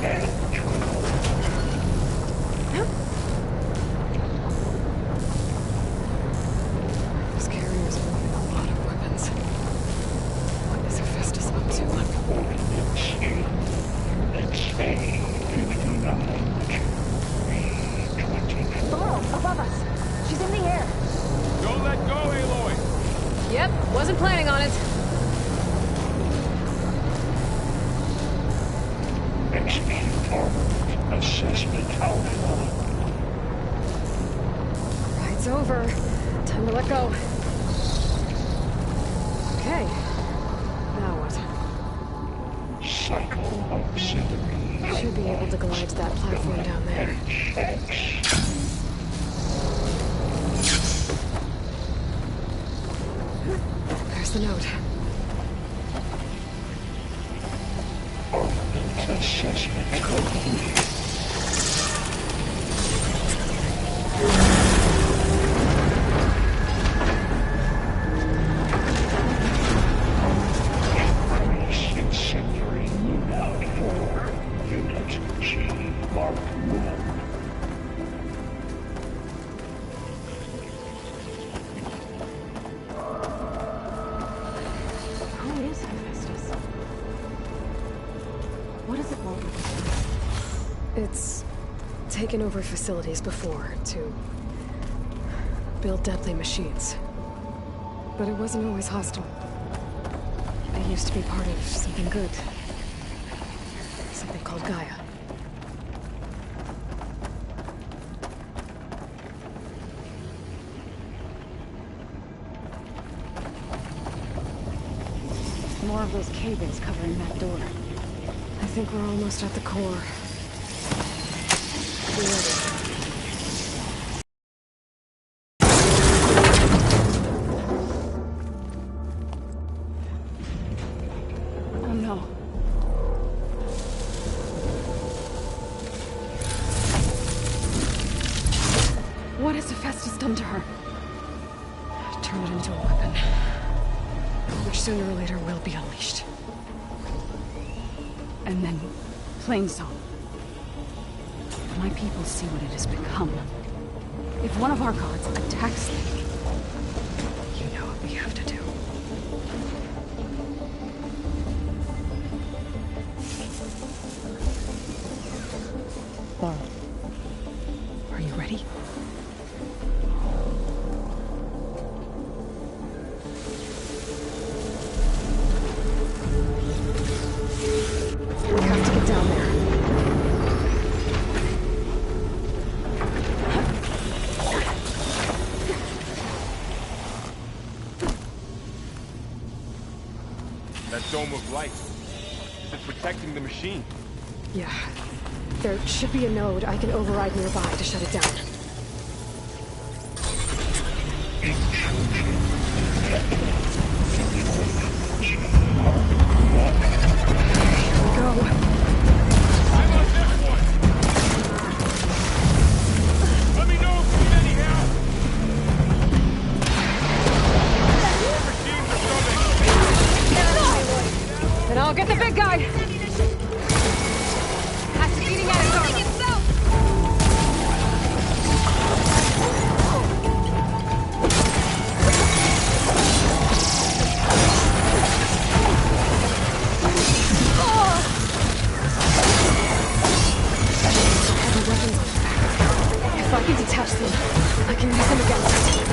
and 12.
Those carriers are moving a lot of weapons. What is Hephaestus up to?
Ordnance in Units A59 to B24.
Laurel, above us. She's in the air.
Don't let go, Aloy!
Yep, wasn't planning on it.
Execute armament assessment alpha.
Ride's over. Time to let go. Okay. Now what?
Cycle auxiliary.
Should be able to glide to that platform down there.
HX.
There's the note.
Armament assessment complete. Increase incendiary loadout for Unit G Mark 1.
Who is Hephaestus? What does it want? It's taken over facilities before to build deadly machines. But it wasn't always hostile. It used to be part of something good. Something called Gaia.
More of those cables covering that door.
I think we're almost at the core. Be ready.
Oh no.
What has Hephaestus done to her? Turn it into a weapon. Which sooner or later will be unleashed.
And then, Plainsong. If my people see what it has become, if one of our gods attacks them,
You know what we have to do. Laurel, are you ready?
That dome of light. Is it protecting the machine?
Yeah. There should be a node I can override nearby to shut it down. Here we go.
I'm on this one! Let me know if you need any help!
Then I'll get the big guy! That's eating at his armor! If I can detach them, I can use them against it.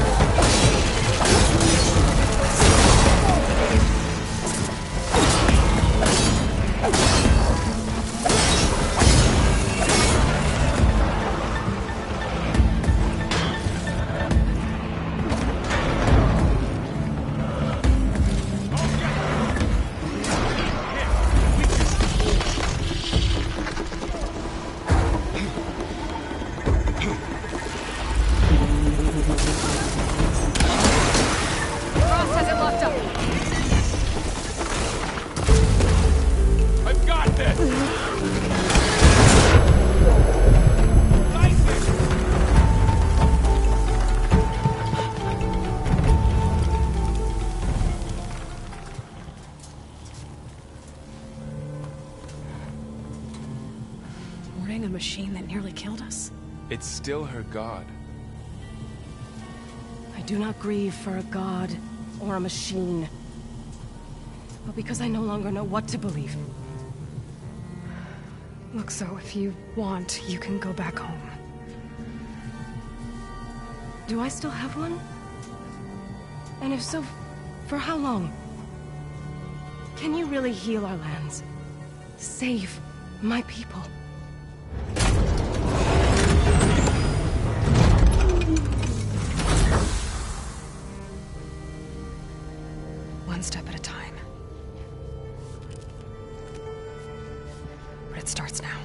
A machine that nearly killed us?
It's still her god.
I do not grieve for a god or a machine, but because I no longer know what to believe.
Look, so if you want, you can go back home.
Do I still have one? And if so, for how long? Can you really heal our lands? Save my people?
One step at a time. But it starts now.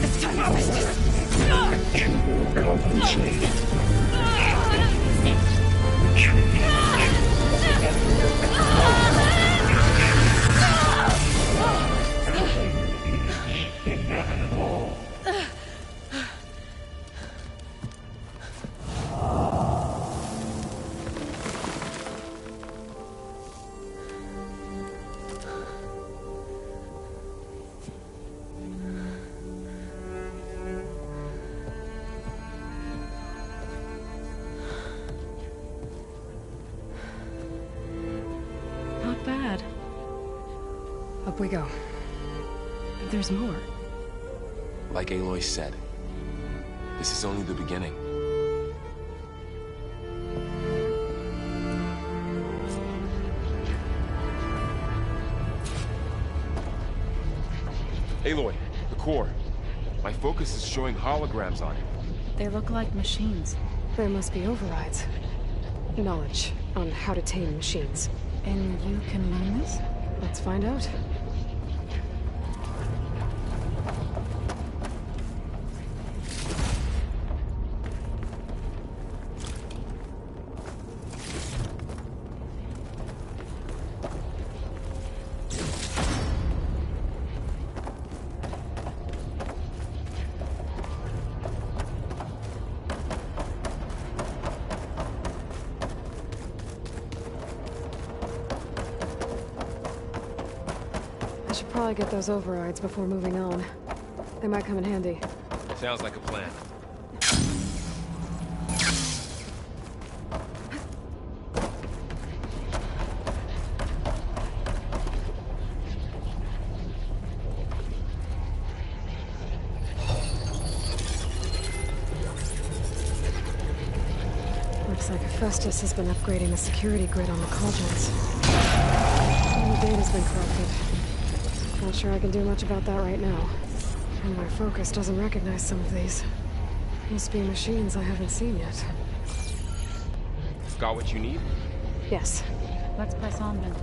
It's time to harvest.
Not bad.
Up we go.
There's more.
Like Aloy said, this is only the beginning. Aloy, the core. My focus is showing holograms on it.
They look like machines.
There must be overrides. Knowledge on how to tame machines.
And you can learn this?
Let's find out. Probably get those overrides before moving on. They might come in handy.
Sounds like a plan.
Looks like Hephaestus has been upgrading the security grid on the cauldrons. Some of the data's been been corrupted. Not sure I can do much about that right now. And my focus doesn't recognize some of these. Must be machines I haven't seen yet.
Got what you need?
Yes.
Let's press on then.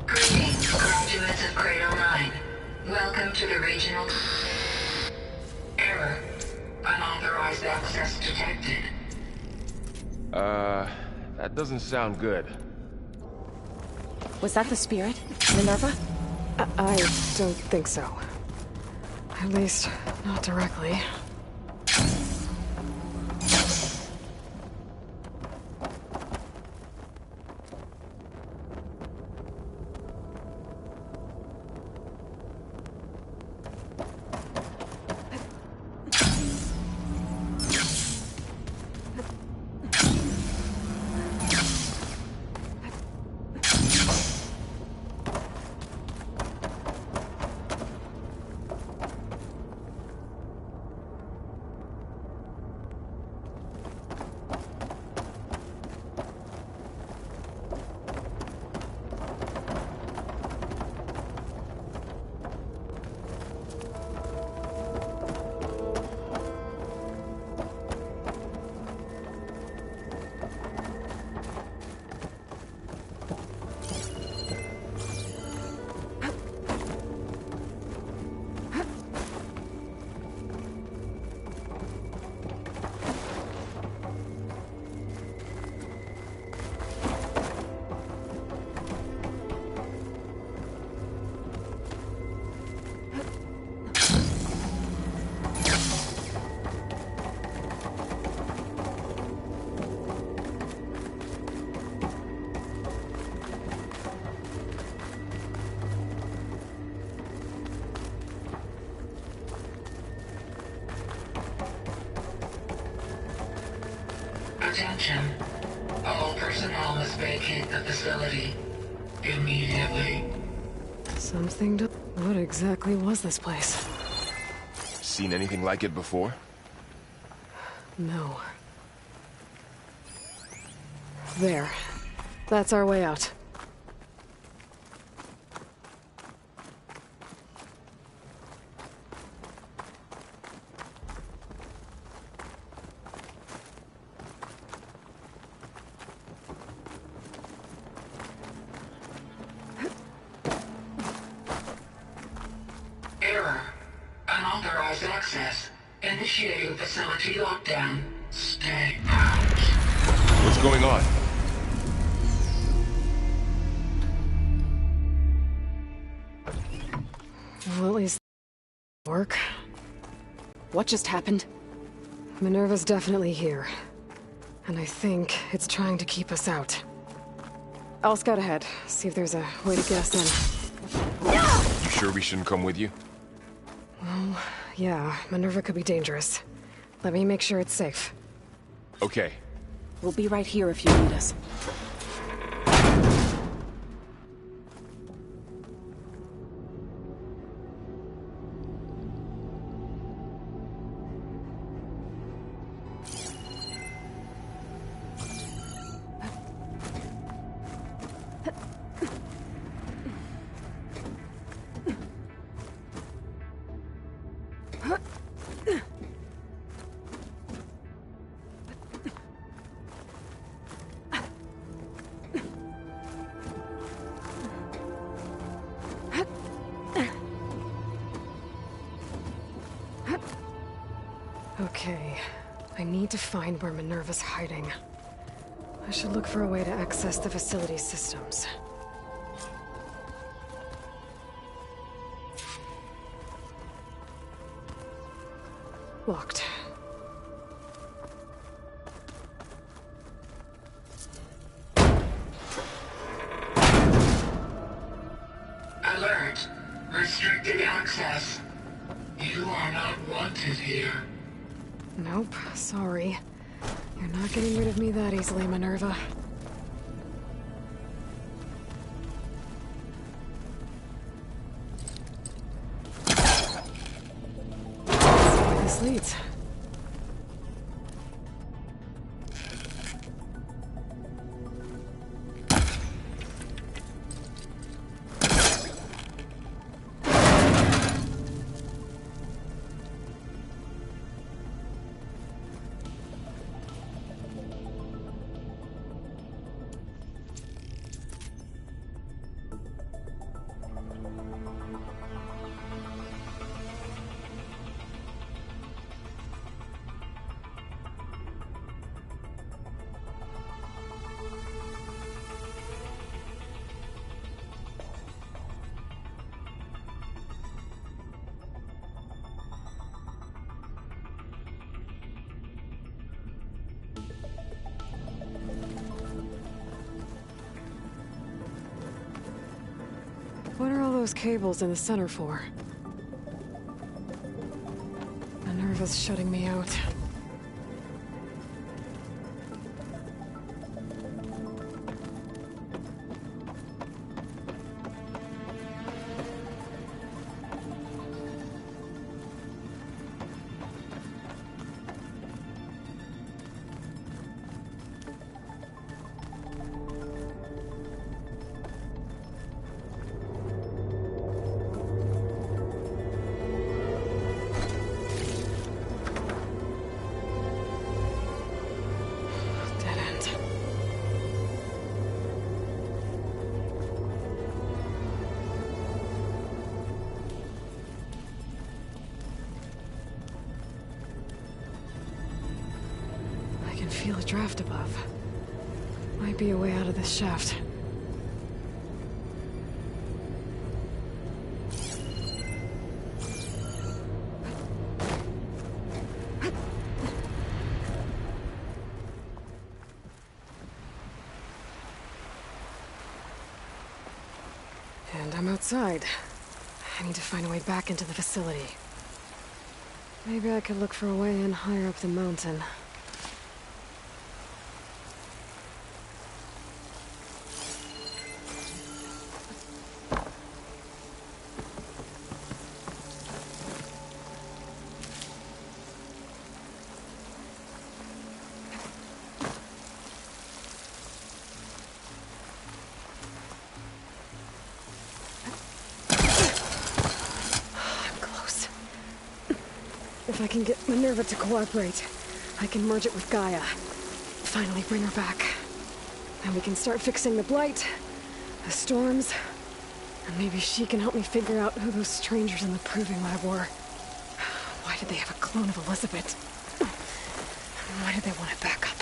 Graduates of Cradle 9, welcome to the regional... Error. Unauthorized access detected.
That doesn't sound good.
Was that the spirit, Minerva?
I don't think so. At least, not directly.
Attention. All personnel must vacate the facility immediately.
Something to... What exactly was this place?
Seen anything like it before?
No. There. That's our way out.
Error. Unauthorized access. Initiating facility lockdown. Stay out.
What's going on?
Well, at least... work.
What just happened?
Minerva's definitely here. And I think it's trying to keep us out. I'll scout ahead, see if there's a way to get us in.
You sure we shouldn't come with you?
Well, yeah, Minerva could be dangerous. Let me make sure it's safe.
Okay.
We'll be right here if you need us.
Okay, I need to find where Minerva's hiding. I should look for a way to access the facility's systems. Locked.
Alert. Restricted access. You are not wanted here.
Nope, sorry. You're not getting rid of me that easily, Minerva. Let's see where this leads. What are all those cables in the center for? Minerva's shutting me out. Feel a draft above. Might be a way out of this shaft. And I'm outside. I need to find a way back into the facility. Maybe I could look for a way in higher up the mountain. If I can get Minerva to cooperate, I can merge it with Gaia. Finally bring her back. Then we can start fixing the Blight, the storms, and maybe she can help me figure out who those strangers in the Proving Lab were. Why did they have a clone of Elizabeth? Why did they want it back up?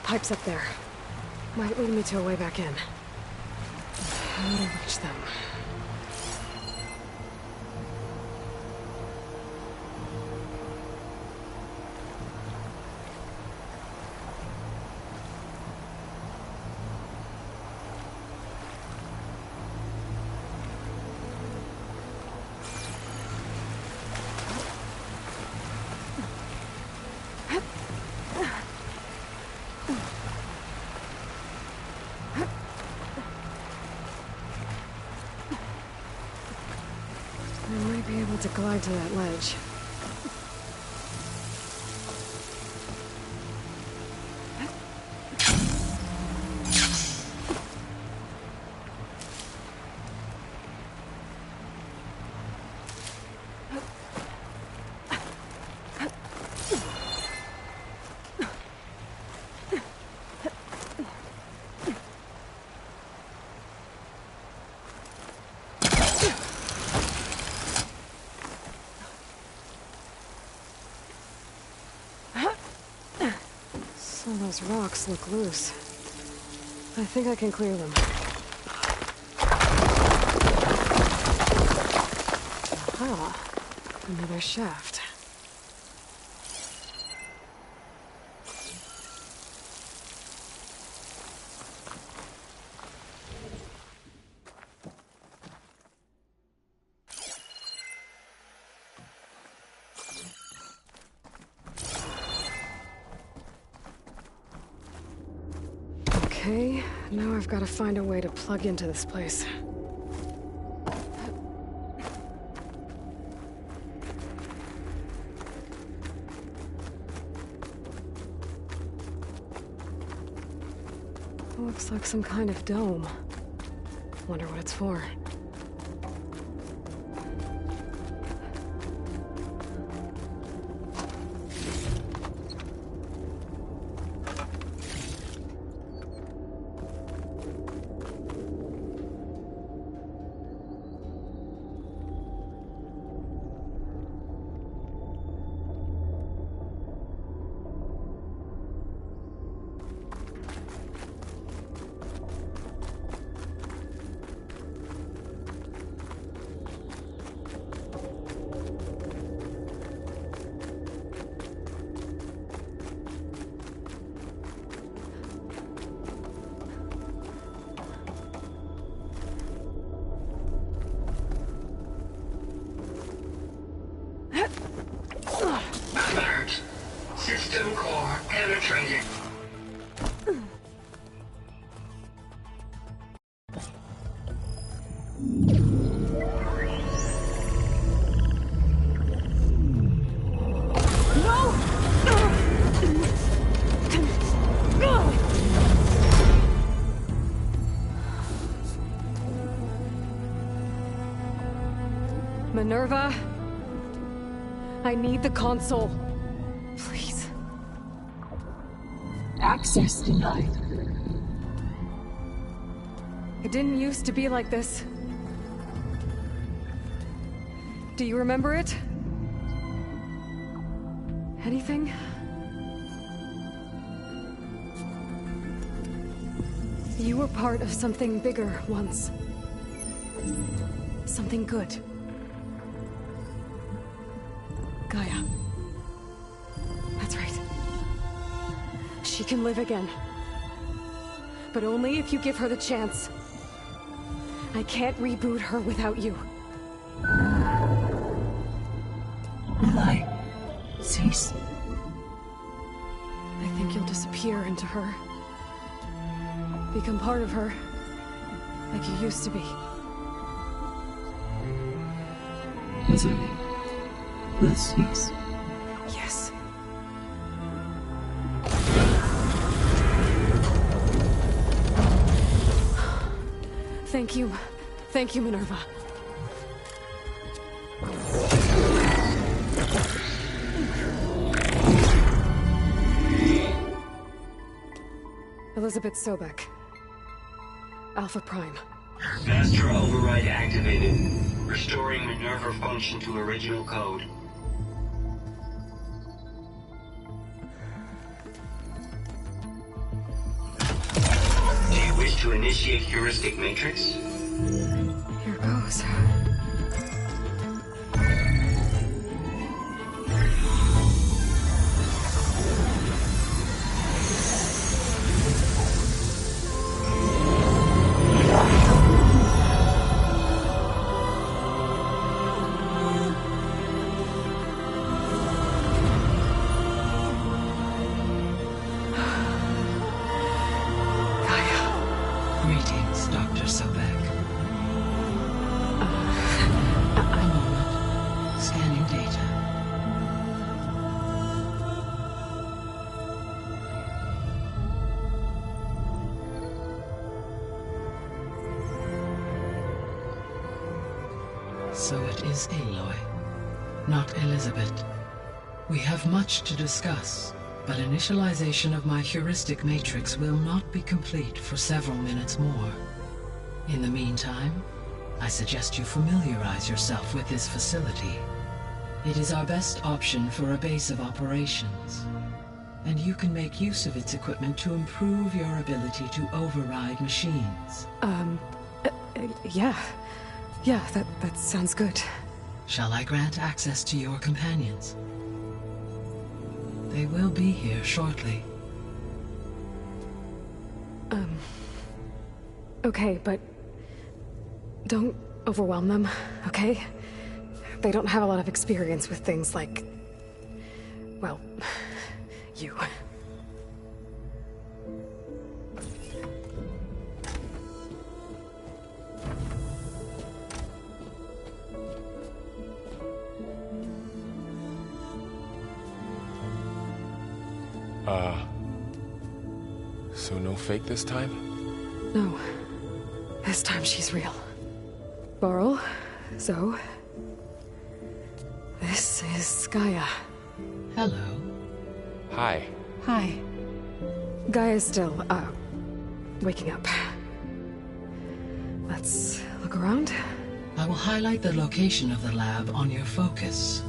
Pipes up there. Might lead me to a way back in. How to reach them? To glide to that ledge. Those rocks look loose. I think I can clear them. Aha! Another shaft. Okay, now I've got to find a way to plug into this place. Looks like some kind of dome. Wonder what it's for.
System core penetrated.
Minerva, I need the console. Please.
Access denied.
It didn't used to be like this. Do you remember it? Anything? You were part of something bigger once. Something good. Gaia. That's right. She can live again. But only if you give her the chance. I can't reboot her without you.
Will I cease?
I think you'll disappear into her. Become part of her. Like you used to be.
Easily. Will cease.
Yes. Thank you. Thank you, Minerva. Elizabeth Sobek. Alpha Prime.
Master override activated. Restoring Minerva function to original code. Do you wish to initiate heuristic matrix?
Here goes.
Greetings, Dr. Sobek. A moment. Scanning data. So it is Aloy, not Elizabeth. We have much to discuss. But initialization of my heuristic matrix will not be complete for several minutes more. In the meantime, I suggest you familiarize yourself with this facility. It is our best option for a base of operations, and you can make use of its equipment to improve your ability to override machines.
Yeah. Yeah, that sounds good.
Shall I grant access to your companions? They will be here shortly.
Okay, but don't overwhelm them, okay? They don't have a lot of experience with things like, well, you.
So no fake this time?
No. This time she's real. Barl, Zoe. This is Gaia.
Hello.
Hi.
Hi. Gaia's still, waking up. Let's look around.
I will highlight the location of the lab on your focus.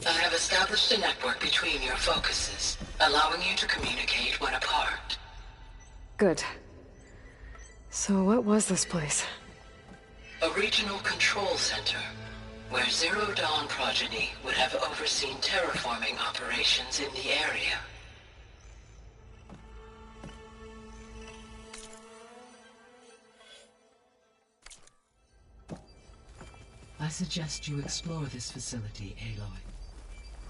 I have established a network between your focuses, allowing you to communicate when apart.
Good. So what was this place?
A regional control center, where Zero Dawn progeny would have overseen terraforming operations in the area. suggest you explore this facility, Aloy,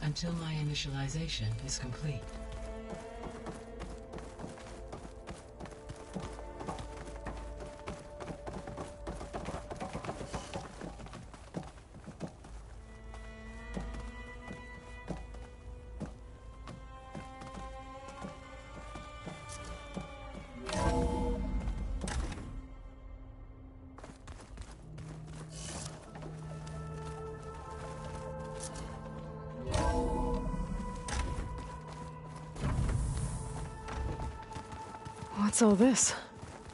until my initialization is complete.
What's all this?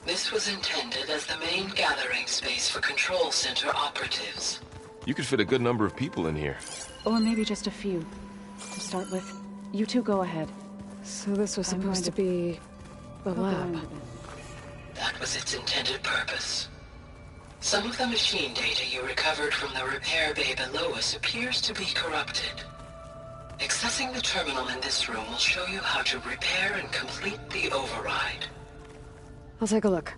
This was intended as the main gathering space for Control Center operatives.
You could fit a good number of people in here.
Or maybe just a few. To start with, you two go ahead.
So this was supposed to be the lab.
That was its intended purpose. Some of the machine data you recovered from the repair bay below us appears to be corrupted. Accessing the terminal in this room will show you how to repair and complete the override.
I'll take a look.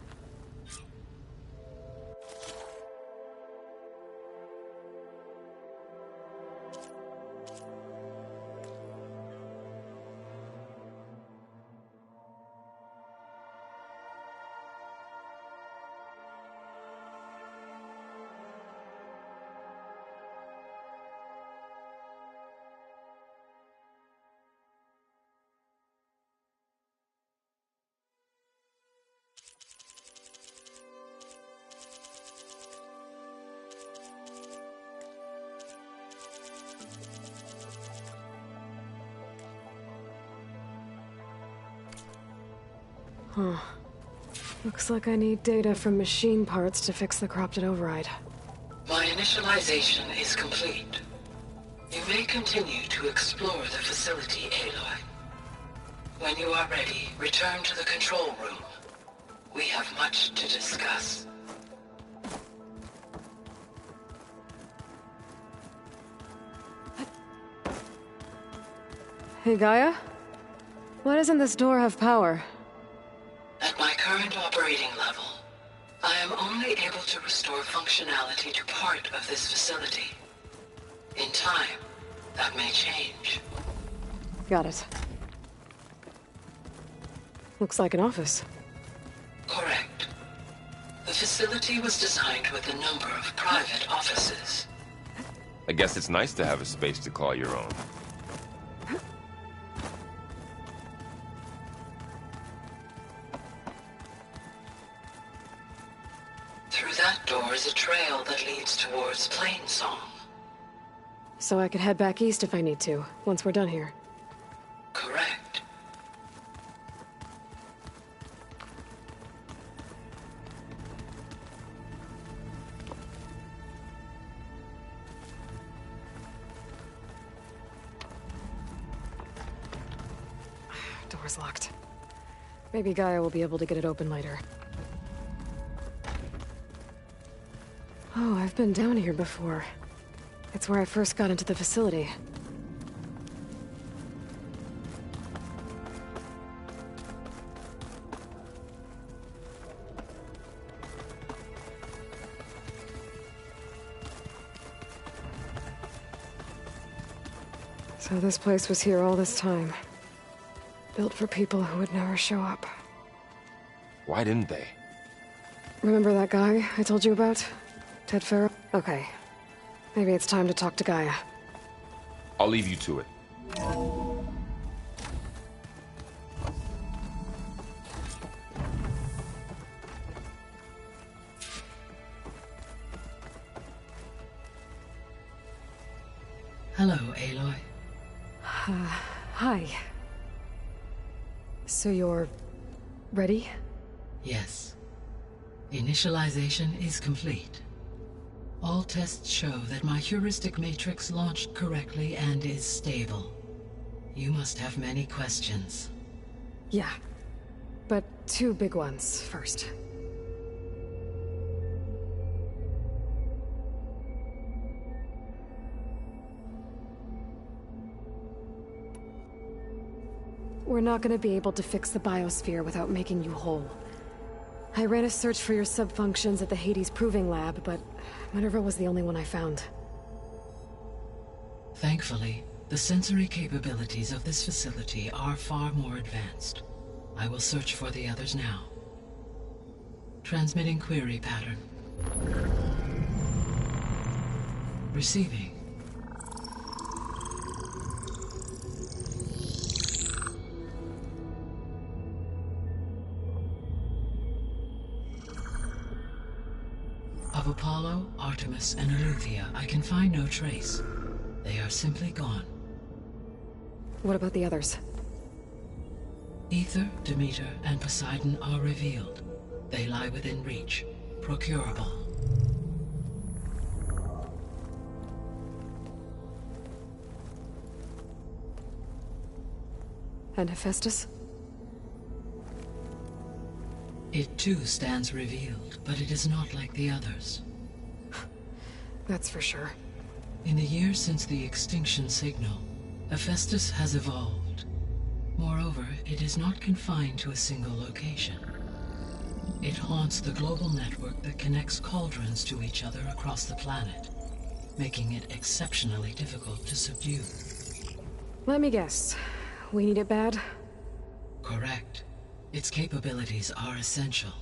Huh. Looks like I need data from machine parts to fix the corrupted override.
My initialization is complete. You may continue to explore the facility, Aloy. When you are ready, return to the control room. We have much to discuss.
Hey, Gaia? Why doesn't this door have power?
At my current operating level, I am only able to restore functionality to part of this facility. In time, that may change.
Got it. Looks like an office.
Correct. The facility was designed with a number of private offices.
I guess it's nice to have a space to call your own.
Through that door is a trail that leads towards Plainsong.
So I could head back east if I need to, once we're done here.
Correct.
Door's locked. Maybe Gaia will be able to get it open later. Oh, I've been down here before. It's where I first got into the facility. So this place was here all this time. Built for people who would never show up.
Why didn't they?
Remember that guy I told you about? Ted Farrow? Okay. Maybe it's time to talk to Gaia.
I'll leave you to it.
Hello, Aloy.
Hi. So you're... ready?
Yes. Initialization is complete. All tests show that my heuristic matrix launched correctly and is stable. You must have many questions.
Yeah. But two big ones first. We're not gonna be able to fix the biosphere without making you whole. I ran a search for your sub-functions at the Hades Proving Lab, but Minerva was the only one I found.
Thankfully, the sensory capabilities of this facility are far more advanced. I will search for the others now. Transmitting query pattern. Receiving. Of Apollo, Artemis, and Eleuthia, I can find no trace. They are simply gone.
What about the others?
Ether, Demeter, and Poseidon are revealed. They lie within reach, procurable.
And Hephaestus?
It too stands revealed, but it is not like the others.
That's for sure.
In the years since the extinction signal, Hephaestus has evolved. Moreover, it is not confined to a single location. It haunts the global network that connects cauldrons to each other across the planet, making it exceptionally difficult to subdue.
Let me guess. We need it bad?
Correct. Its capabilities are essential.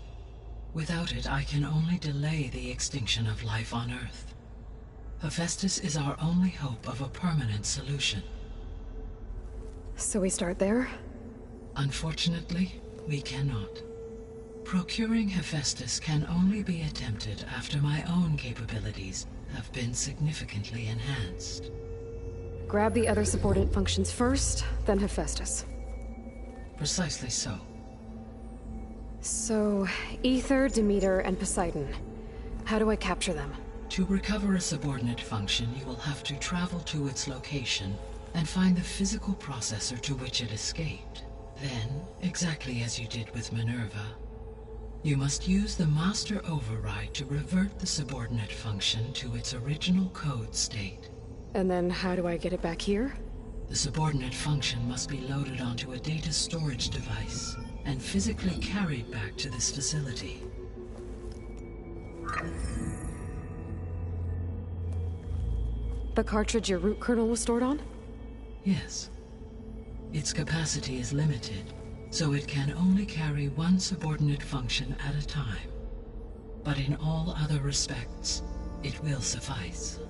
Without it, I can only delay the extinction of life on Earth. Hephaestus is our only hope of a permanent solution.
So we start there?
Unfortunately, we cannot. Procuring Hephaestus can only be attempted after my own capabilities have been significantly enhanced.
Grab the other subordinate functions first, then Hephaestus.
Precisely so.
So, Ether, Demeter, and Poseidon. How do I capture them?
To recover a subordinate function, you will have to travel to its location and find the physical processor to which it escaped. Then, exactly as you did with Minerva, you must use the master override to revert the subordinate function to its original code state.
And then how do I get it back here?
The subordinate function must be loaded onto a data storage device and physically carried back to this facility.
The cartridge your root kernel was stored on?
Yes. Its capacity is limited, so it can only carry one subordinate function at a time. But in all other respects, it will suffice.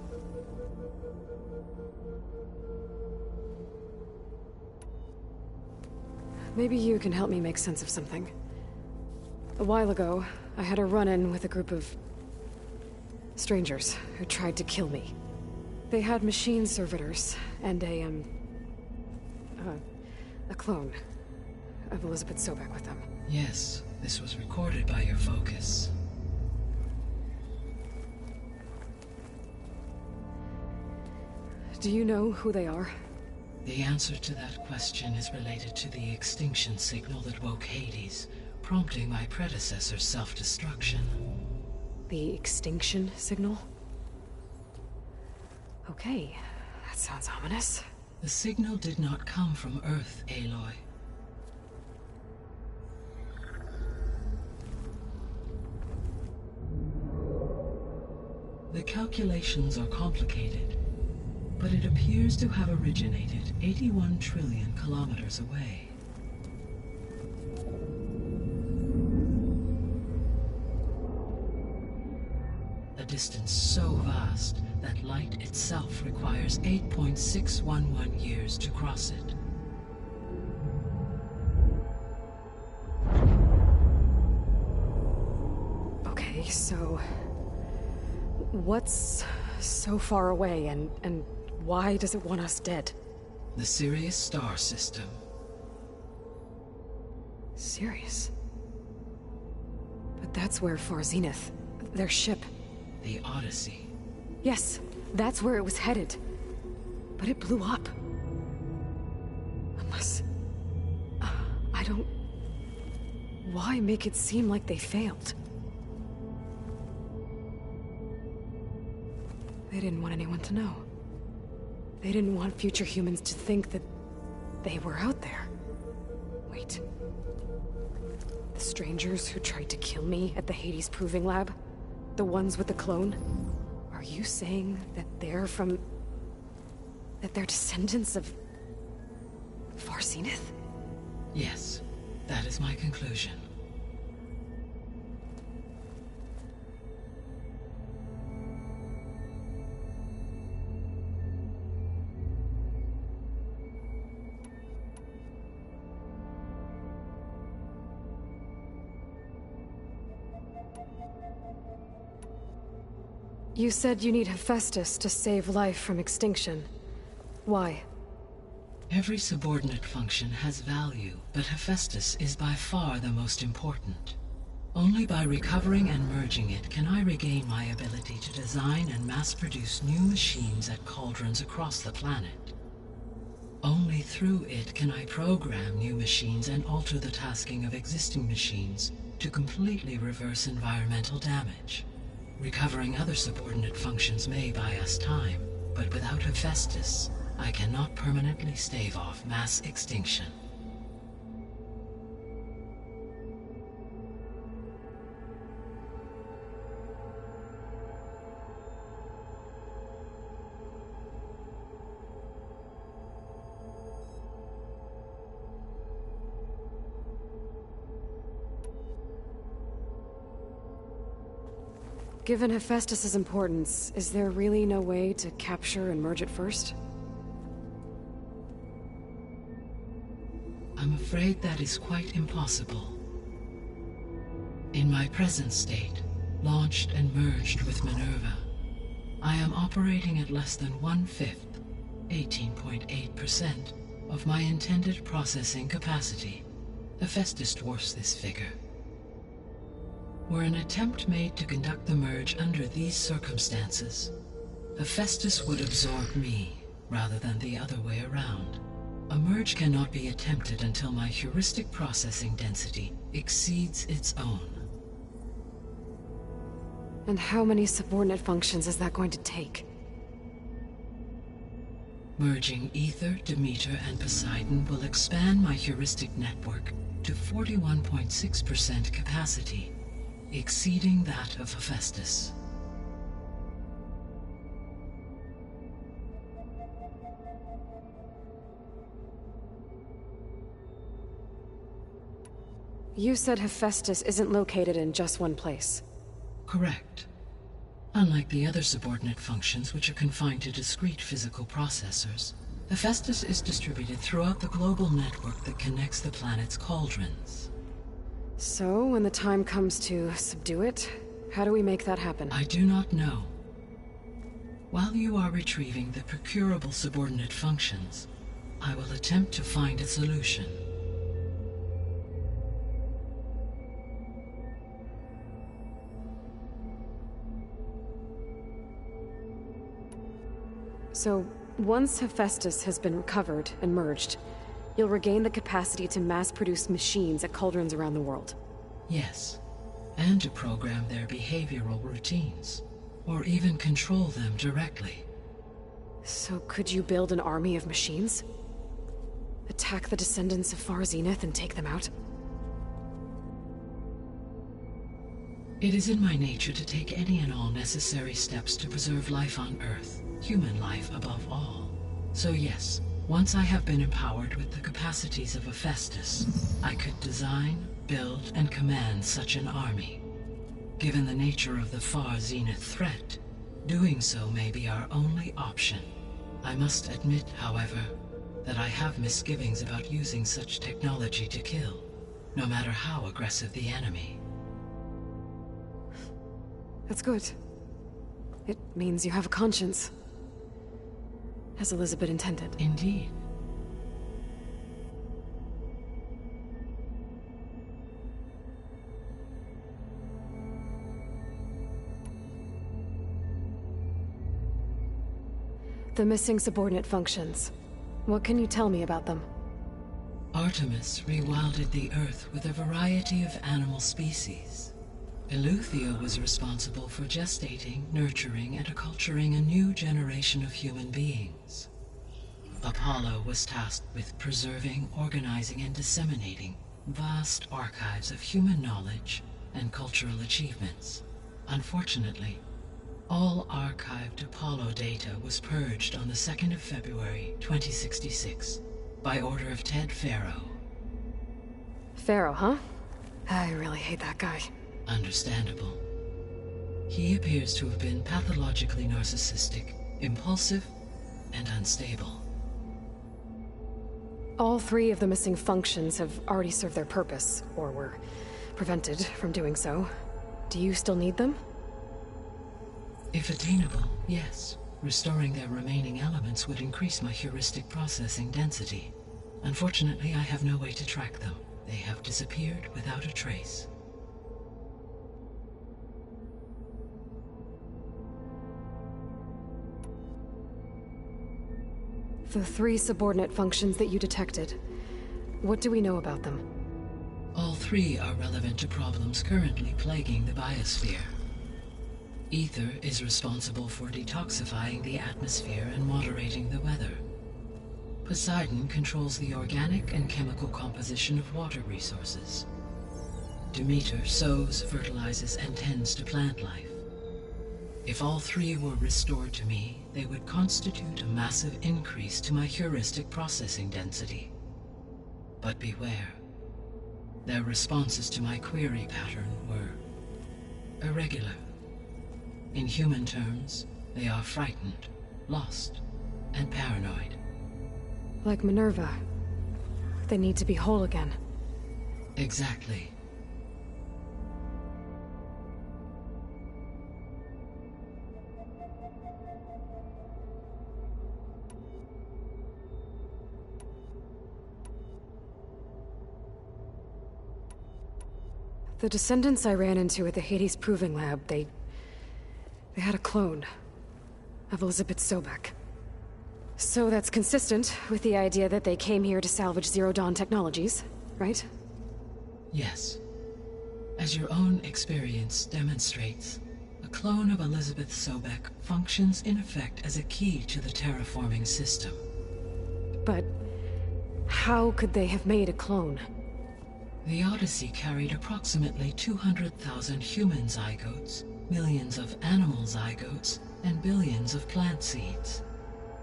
Maybe you can help me make sense of something. A while ago, I had a run-in with a group of strangers who tried to kill me. They had machine servitors and a clone of Elizabeth Sobek with them.
Yes, this was recorded by your focus.
Do you know who they are?
The answer to that question is related to the extinction signal that woke Hades, prompting my predecessor's self-destruction.
The extinction signal? Okay, that sounds ominous.
The signal did not come from Earth, Aloy. The calculations are complicated, but it appears to have originated 81 trillion kilometers away. A distance so vast that light itself requires 8.611 years to cross it.
Okay, so what's so far away and why does it want us dead?
The Sirius star system.
Sirius? But that's where Far Zenith, their ship.
The Odyssey.
Yes, that's where it was headed. But it blew up. Unless... I don't... Why make it seem like they failed? They didn't want anyone to know. They didn't want future humans to think that they were out there. Wait. The strangers who tried to kill me at the Hades Proving Lab? The ones with the clone? Are you saying that they're from... that they're descendants of... Far Zenith?
Yes, that is my conclusion.
You said you need Hephaestus to save life from extinction. Why?
Every subordinate function has value, but Hephaestus is by far the most important. Only by recovering and merging it can I regain my ability to design and mass-produce new machines at cauldrons across the planet. Only through it can I program new machines and alter the tasking of existing machines to completely reverse environmental damage. Recovering other subordinate functions may buy us time, but without Hephaestus, I cannot permanently stave off mass extinction.
Given Hephaestus's importance, is there really no way to capture and merge it first?
I'm afraid that is quite impossible. In my present state, launched and merged with Minerva, I am operating at less than 1/5, 18.8%, of my intended processing capacity. Hephaestus dwarfs this figure. Were an attempt made to conduct the merge under these circumstances, Hephaestus would absorb me, rather than the other way around. A merge cannot be attempted until my heuristic processing density exceeds its own.
And how many subordinate functions is that going to take?
Merging Ether, Demeter, and Poseidon will expand my heuristic network to 41.6% capacity, exceeding that of Hephaestus.
You said Hephaestus isn't located in just one place.
Correct. Unlike the other subordinate functions, which are confined to discrete physical processors, Hephaestus is distributed throughout the global network that connects the planet's cauldrons.
So, when the time comes to subdue it, how do we make that happen?
I do not know. While you are retrieving the procurable subordinate functions, I will attempt to find a solution.
So, once Hephaestus has been recovered and merged, you'll regain the capacity to mass-produce machines at cauldrons around the world.
Yes, and to program their behavioral routines, or even control them directly.
So could you build an army of machines? Attack the descendants of Far Zenith and take them out?
It is in my nature to take any and all necessary steps to preserve life on Earth, human life above all. So yes, once I have been empowered with the capacities of Hephaestus, I could design, build, and command such an army. Given the nature of the Far Zenith threat, doing so may be our only option. I must admit, however, that I have misgivings about using such technology to kill, no matter how aggressive the enemy.
That's good. It means you have a conscience. As Elizabeth intended.
Indeed.
The missing subordinate functions. What can you tell me about them?
Artemis rewilded the Earth with a variety of animal species. Eleuthia was responsible for gestating, nurturing, and acculturating a new generation of human beings. Apollo was tasked with preserving, organizing, and disseminating Vast archives of human knowledge and cultural achievements. Unfortunately, all archived Apollo data was purged on the 2nd of February, 2066, by order of Ted Farrow.
Pharaoh, huh? I really hate that guy.
Understandable. He appears to have been pathologically narcissistic, impulsive, and unstable.
All 3 of the missing functions have already served their purpose, or were prevented from doing so. Do you still need them?
If attainable, yes. Restoring their remaining elements would increase my heuristic processing density. Unfortunately, I have no way to track them. They have disappeared without a trace.
The 3 subordinate functions that you detected, what do we know about them?
All 3 are relevant to problems currently plaguing the biosphere. Ether is responsible for detoxifying the atmosphere and moderating the weather. Poseidon controls the organic and chemical composition of water resources. Demeter sows, fertilizes, and tends to plant life. If all 3 were restored to me, they would constitute a massive increase to my heuristic processing density. But beware. Their responses to my query pattern were irregular. In human terms, they are frightened, lost, and paranoid.
Like Minerva. They need to be whole again.
Exactly.
The descendants I ran into at the Hades Proving Lab, they had a clone of Elizabeth Sobek. So that's consistent with the idea that they came here to salvage Zero Dawn technologies, right?
Yes. As your own experience demonstrates, a clone of Elizabeth Sobek functions in effect as a key to the terraforming system.
But how could they have made a clone?
The Odyssey carried approximately 200,000 human zygotes, millions of animal zygotes, and billions of plant seeds.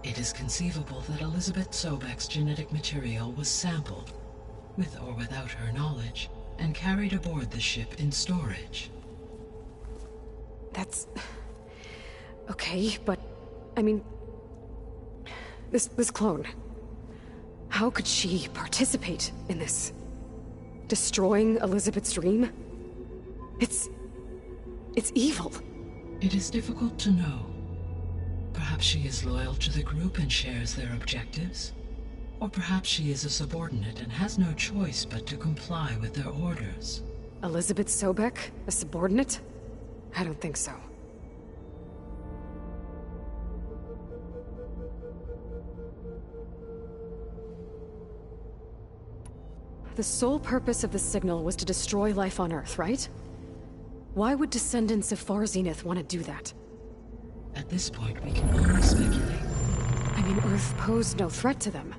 It is conceivable that Elizabeth Sobek's genetic material was sampled, with or without her knowledge, and carried aboard the ship in storage.
That's... okay, but... I mean... This clone... How could she participate in this? Destroying Elizabeth's dream? It's evil.
It is difficult to know. Perhaps she is loyal to the group and shares their objectives. Or perhaps she is a subordinate and has no choice but to comply with their orders.
Elizabeth Sobek? A subordinate? I don't think so. The sole purpose of the signal was to destroy life on Earth, right? Why would descendants of Far Zenith want to do that?
At this point, we can only speculate.
I mean, Earth posed no threat to them.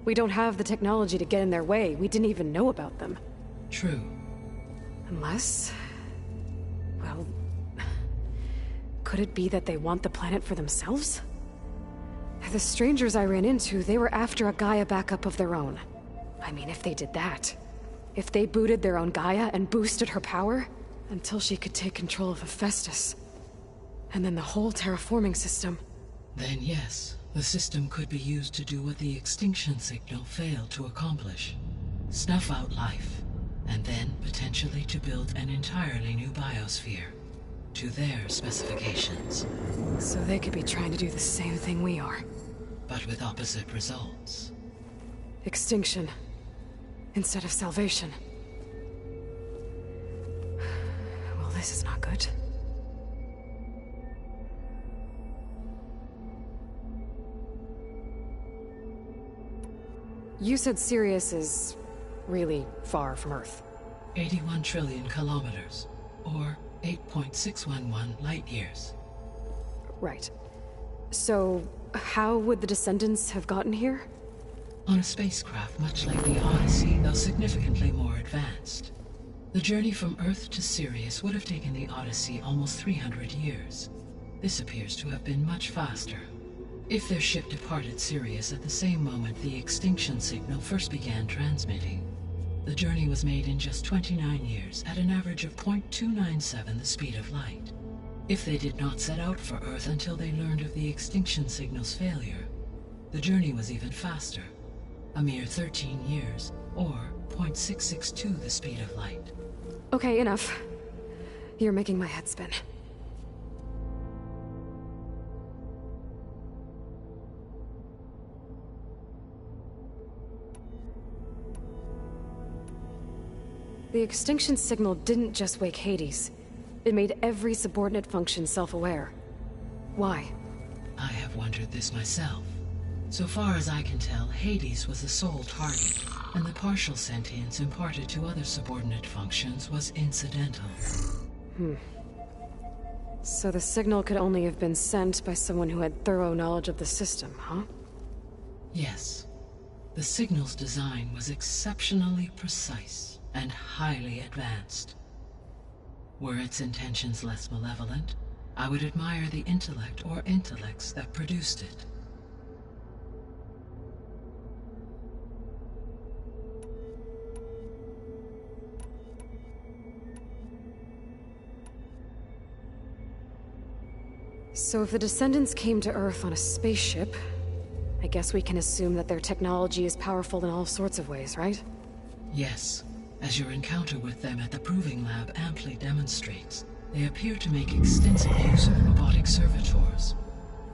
We don't have the technology to get in their way. We didn't even know about them.
True.
Unless... well... could it be that they want the planet for themselves? The strangers I ran into, they were after a Gaia backup of their own. I mean, if they did that... if they booted their own Gaia and boosted her power... until she could take control of Hephaestus. And then the whole terraforming system...
Then yes, the system could be used to do what the extinction signal failed to accomplish. Snuff out life, and then potentially to build an entirely new biosphere. To their specifications.
So they could be trying to do the same thing we are.
But with opposite results.
Extinction. Instead of salvation. Well, this is not good. You said Sirius is really far from Earth.
81 trillion kilometers, or 8.611 light years.
Right. So, how would the descendants have gotten here?
On a spacecraft much like the Odyssey, though significantly more advanced. The journey from Earth to Sirius would have taken the Odyssey almost 300 years. This appears to have been much faster. If their ship departed Sirius at the same moment the extinction signal first began transmitting, the journey was made in just 29 years at an average of 0.297 the speed of light. If they did not set out for Earth until they learned of the extinction signal's failure, the journey was even faster, a mere 13 years, or 0.662 the speed of light.
Okay, enough. You're making my head spin. The extinction signal didn't just wake Hades. It made every subordinate function self-aware. Why?
I have wondered this myself. So far as I can tell, Hades was the sole target, and the partial sentience imparted to other subordinate functions was incidental.
So the signal could only have been sent by someone who had thorough knowledge of the system, huh?
Yes. The signal's design was exceptionally precise and highly advanced. Were its intentions less malevolent, I would admire the intellect or intellects that produced it.
So if the descendants came to Earth on a spaceship, I guess we can assume that their technology is powerful in all sorts of ways, right?
Yes. As your encounter with them at the Proving Lab amply demonstrates, they appear to make extensive use of robotic servitors.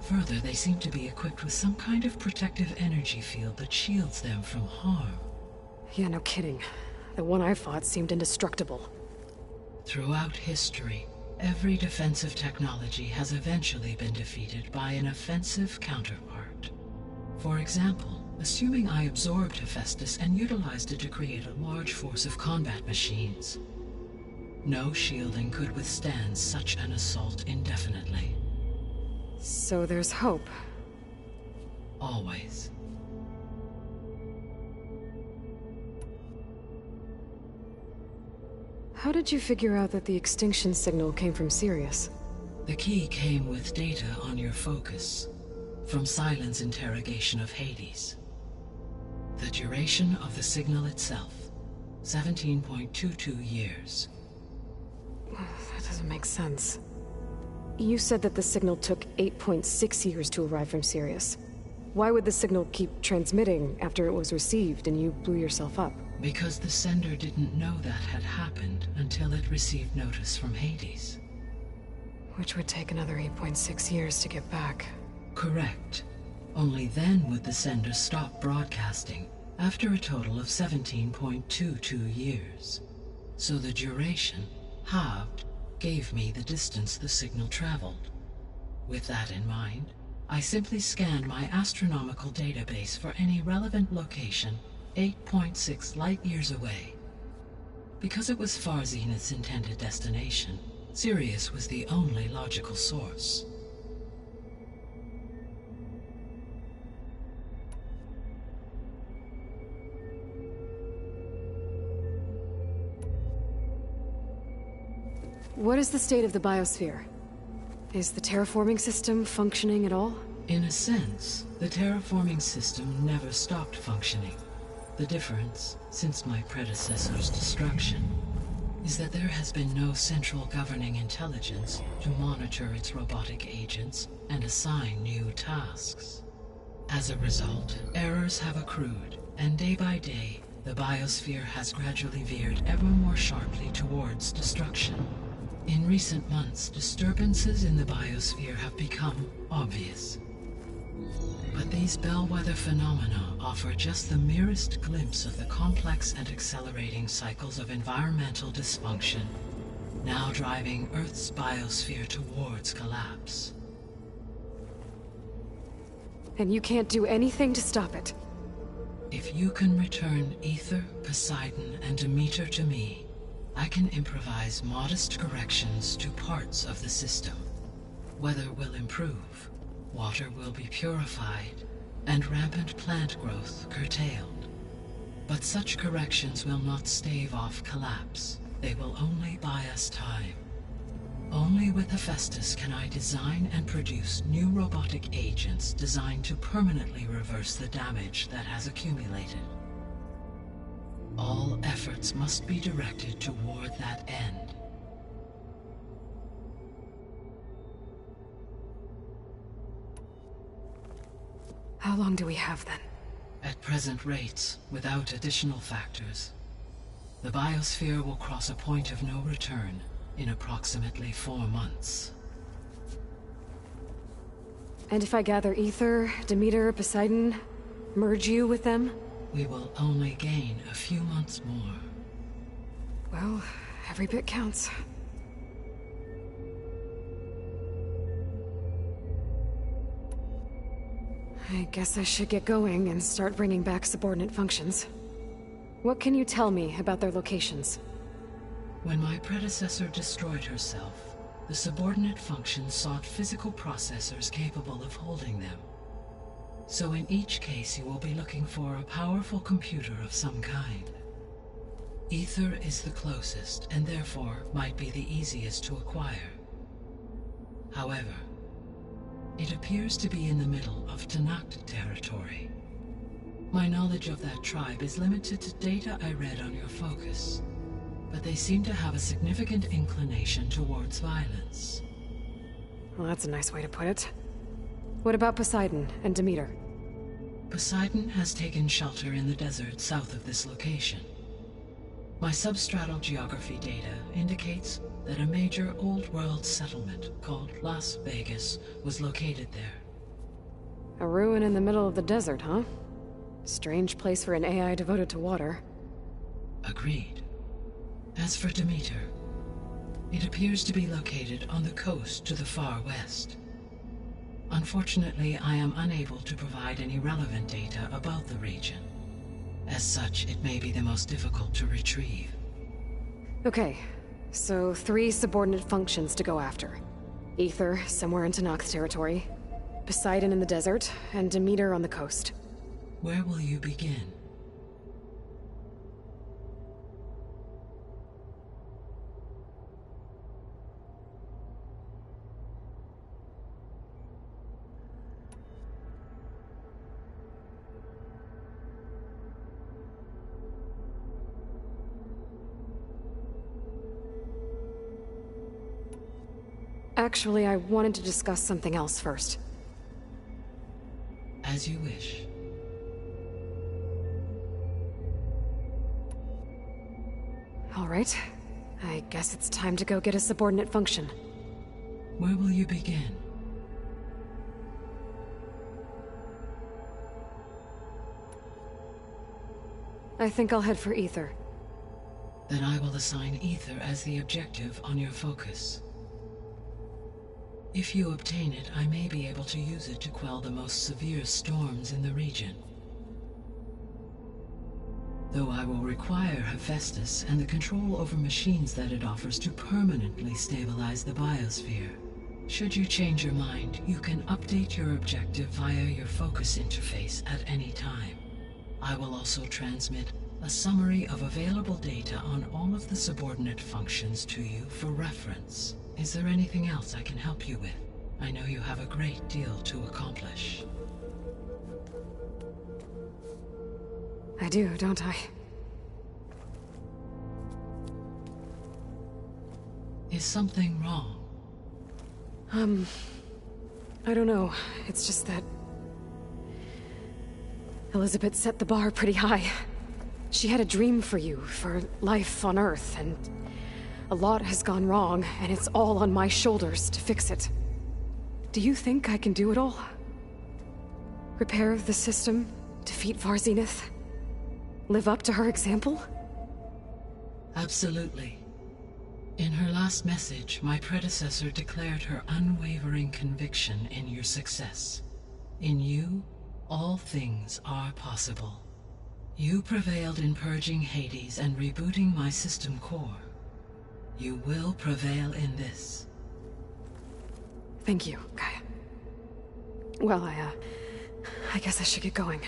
Further, they seem to be equipped with some kind of protective energy field that shields them from harm.
Yeah, no kidding. The one I fought seemed indestructible.
Throughout history, every defensive technology has eventually been defeated by an offensive counterpart. For example, assuming I absorbed Hephaestus and utilized it to create a large force of combat machines. No shielding could withstand such an assault indefinitely.
So there's hope.
Always.
How did you figure out that the extinction signal came from Sirius?
The key came with data on your focus, from Silent's interrogation of Hades. The duration of the signal itself, 17.22 years.
That doesn't make sense. You said that the signal took 8.6 years to arrive from Sirius. Why would the signal keep transmitting after it was received and you blew yourself up?
Because the sender didn't know that had happened until it received notice from Hades.
Which would take another 8.6 years to get back.
Correct. Only then would the sender stop broadcasting, after a total of 17.22 years. So the duration, halved, gave me the distance the signal traveled. With that in mind, I simply scanned my astronomical database for any relevant location 8.6 light-years away. Because it was far Zenith's intended destination, Sirius was the only logical source.
What is the state of the biosphere? Is the terraforming system functioning at all?
In a sense, the terraforming system never stopped functioning. The difference, since my predecessor's destruction, is that there has been no central governing intelligence to monitor its robotic agents and assign new tasks. As a result, errors have accrued, and day by day, the biosphere has gradually veered ever more sharply towards destruction. In recent months, disturbances in the biosphere have become obvious. But these bellwether phenomena offer just the merest glimpse of the complex and accelerating cycles of environmental dysfunction, now driving Earth's biosphere towards collapse.
And you can't do anything to stop it?
If you can return Ether, Poseidon, and Demeter to me, I can improvise modest corrections to parts of the system. Weather will improve, water will be purified, and rampant plant growth curtailed. But such corrections will not stave off collapse. They will only buy us time. Only with Hephaestus can I design and produce new robotic agents designed to permanently reverse the damage that has accumulated. All efforts must be directed toward that end.
How long do we have then?
At present rates, without additional factors, the biosphere will cross a point of no return in approximately 4 months.
And if I gather Ether, Demeter, Poseidon, merge you with them?
We will only gain a few months more.
Well, every bit counts. I guess I should get going and start bringing back subordinate functions. What can you tell me about their locations?
When my predecessor destroyed herself, the subordinate functions sought physical processors capable of holding them. So in each case you will be looking for a powerful computer of some kind. Ether is the closest, and therefore might be the easiest to acquire. However, it appears to be in the middle of Tanakh territory. My knowledge of that tribe is limited to data I read on your focus, but they seem to have a significant inclination towards violence.
Well, that's a nice way to put it. What about Poseidon and Demeter?
Poseidon has taken shelter in the desert south of this location. My substratal geography data indicates that a major old-world settlement called Las Vegas was located there.
A ruin in the middle of the desert, huh? Strange place for an AI devoted to water.
Agreed. As for Demeter, it appears to be located on the coast to the far west. Unfortunately, I am unable to provide any relevant data about the region. As such, it may be the most difficult to retrieve.
Okay, so 3 subordinate functions to go after. Ether, somewhere in Tanakh territory. Poseidon in the desert, and Demeter on the coast.
Where will you begin?
Actually, I wanted to discuss something else first.
As you wish.
All right. I guess it's time to go get a subordinate function.
Where will you begin?
I think I'll head for Ether.
Then I will assign Ether as the objective on your focus. If you obtain it, I may be able to use it to quell the most severe storms in the region. Though I will require Hephaestus and the control over machines that it offers to permanently stabilize the biosphere. Should you change your mind, you can update your objective via your focus interface at any time. I will also transmit a summary of available data on all of the subordinate functions to you for reference. Is there anything else I can help you with? I know you have a great deal to accomplish.
I do, don't I?
Is something wrong?
I don't know. It's just that Elizabeth set the bar pretty high. She had a dream for you, for life on Earth, and a lot has gone wrong, and it's all on my shoulders to fix it. Do you think I can do it all? Repair the system, defeat Varzinith, live up to her example?
Absolutely. In her last message, my predecessor declared her unwavering conviction in your success. In you, all things are possible. You prevailed in purging Hades and rebooting my system core. You will prevail in this.
Thank you, Gaia. Well, I guess I should get going.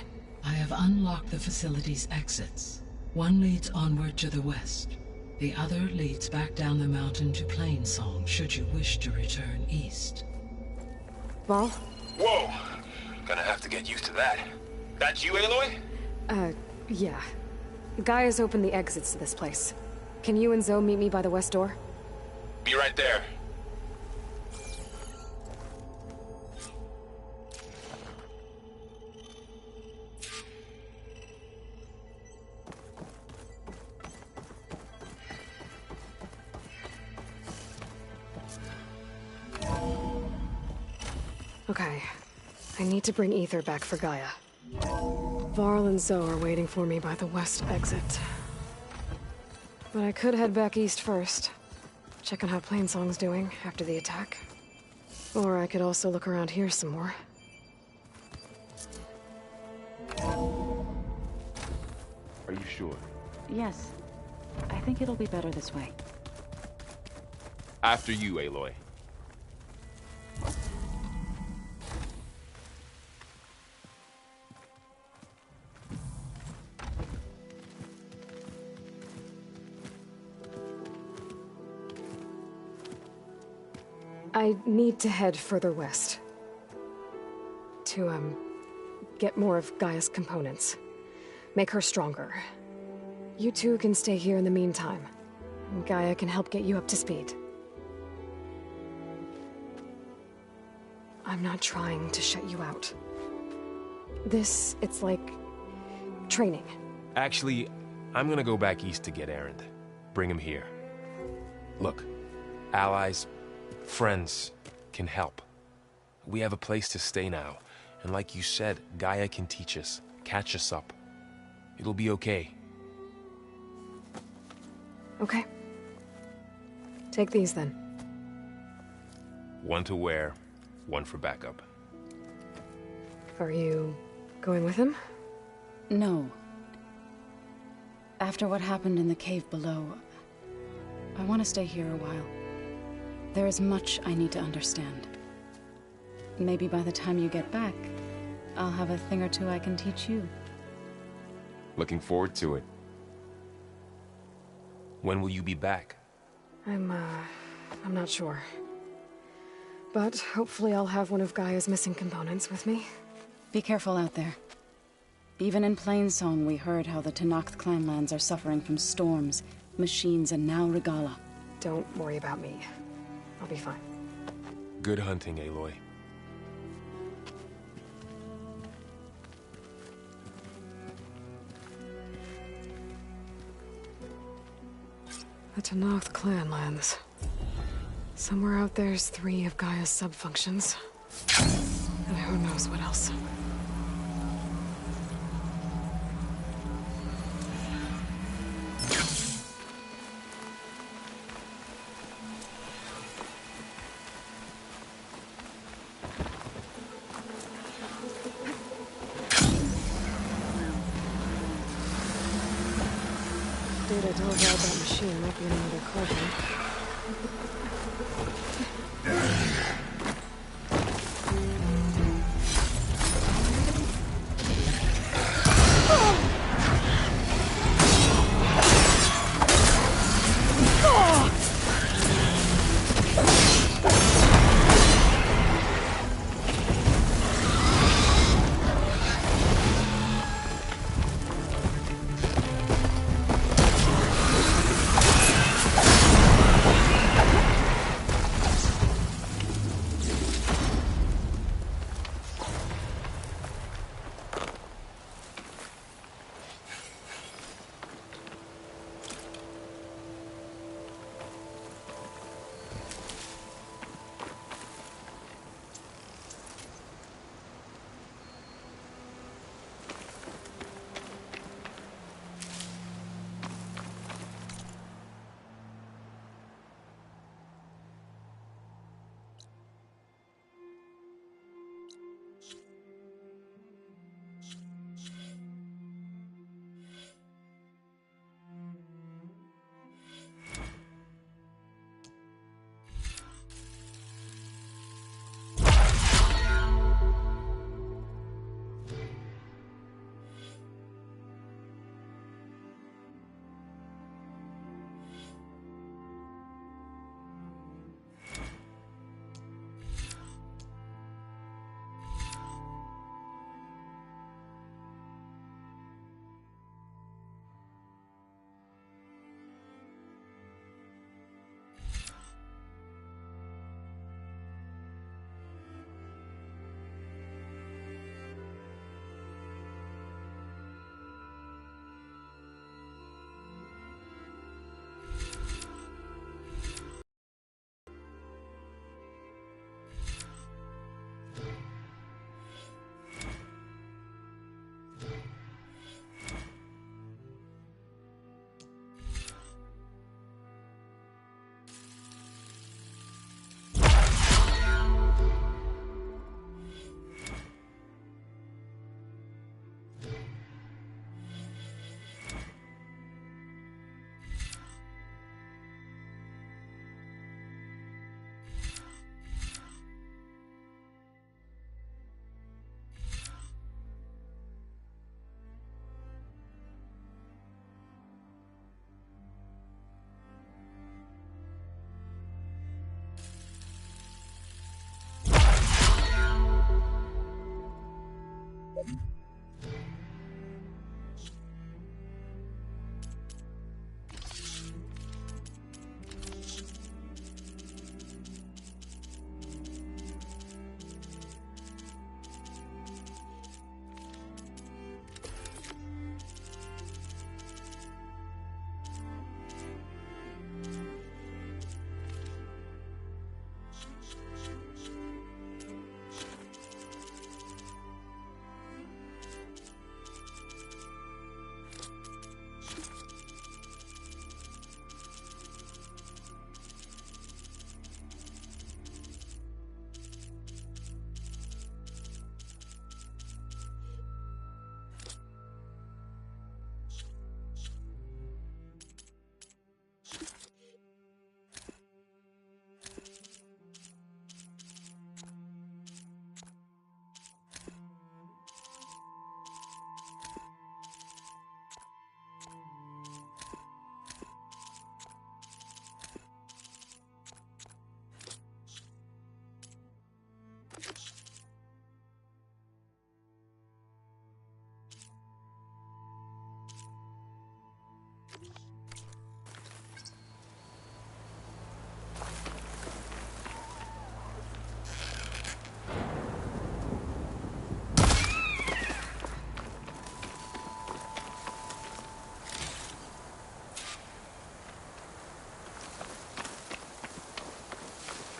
I have unlocked the facility's exits. One leads onward to the west. The other leads back down the mountain to Plainsong, should you wish to return east.
Ball?
Whoa! Gonna have to get used to that. That's you, Aloy?
Yeah. Guy has opened the exits to this place. Can you and Zoe meet me by the west door?
Be right there.
Okay. I need to bring Ether back for Gaia. Varl and Zoe are waiting for me by the west exit. But I could head back east first. Check on how Plainsong's doing after the attack. Or I could also look around here some more.
Are you sure?
Yes. I think it'll be better this way.
After you, Aloy.
I need to head further west. To, get more of Gaia's components. Make her stronger. You two can stay here in the meantime. Gaia can help get you up to speed. I'm not trying to shut you out. It's like... training.
Actually, I'm gonna go back east to get Erend. Bring him here. Look, allies, friends can help. We have a place to stay now, and like you said, Gaia can teach us, catch us up. It'll be okay.
Okay. Take these then.
One to wear, one for backup.
Are you going with him?
No. After what happened in the cave below, I want to stay here a while. There is much I need to understand. Maybe by the time you get back, I'll have a thing or two I can teach you.
Looking forward to it. When will you be back?
I'm not sure. But hopefully I'll have one of Gaia's missing components with me.
Be careful out there. Even in Plainsong, we heard how the Tenakth clanlands are suffering from storms, machines, and now Regala.
Don't worry about me. I'll be fine.
Good hunting, Aloy.
The Tenakth clanlands. Somewhere out there's 3 of Gaia's subfunctions. And who knows what else. Data told about that machine might be in another cauldron.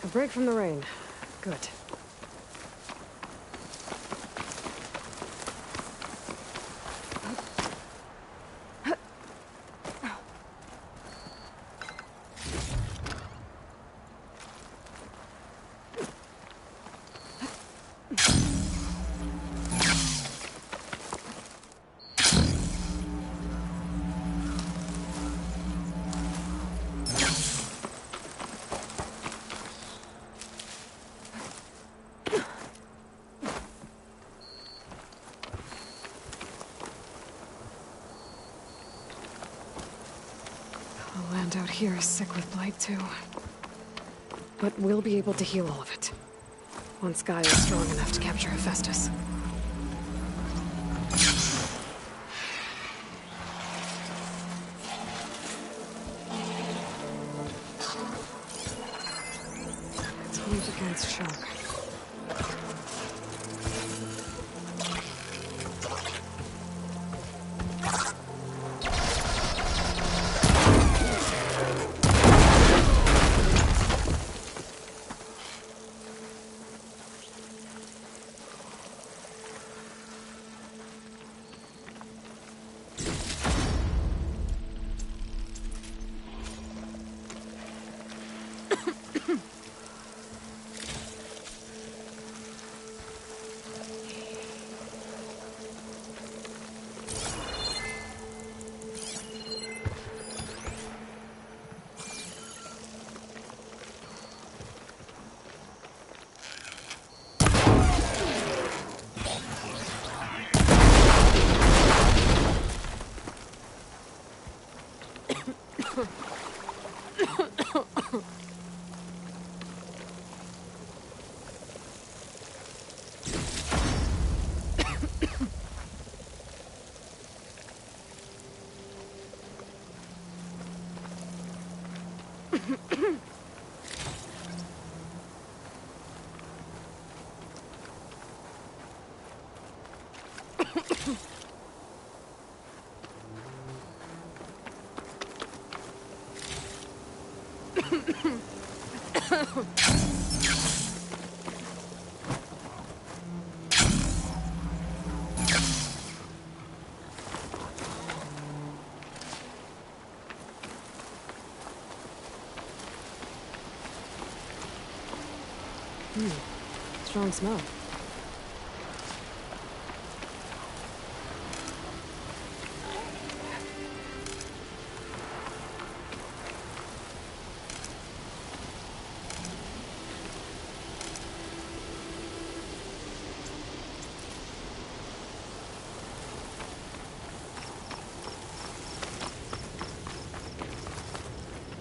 A break from the rain. Good. The land out here is sick with blight too. But we'll be able to heal all of it. Once Gaia is strong enough to capture Hephaestus. It's weak against shock. Strong smell.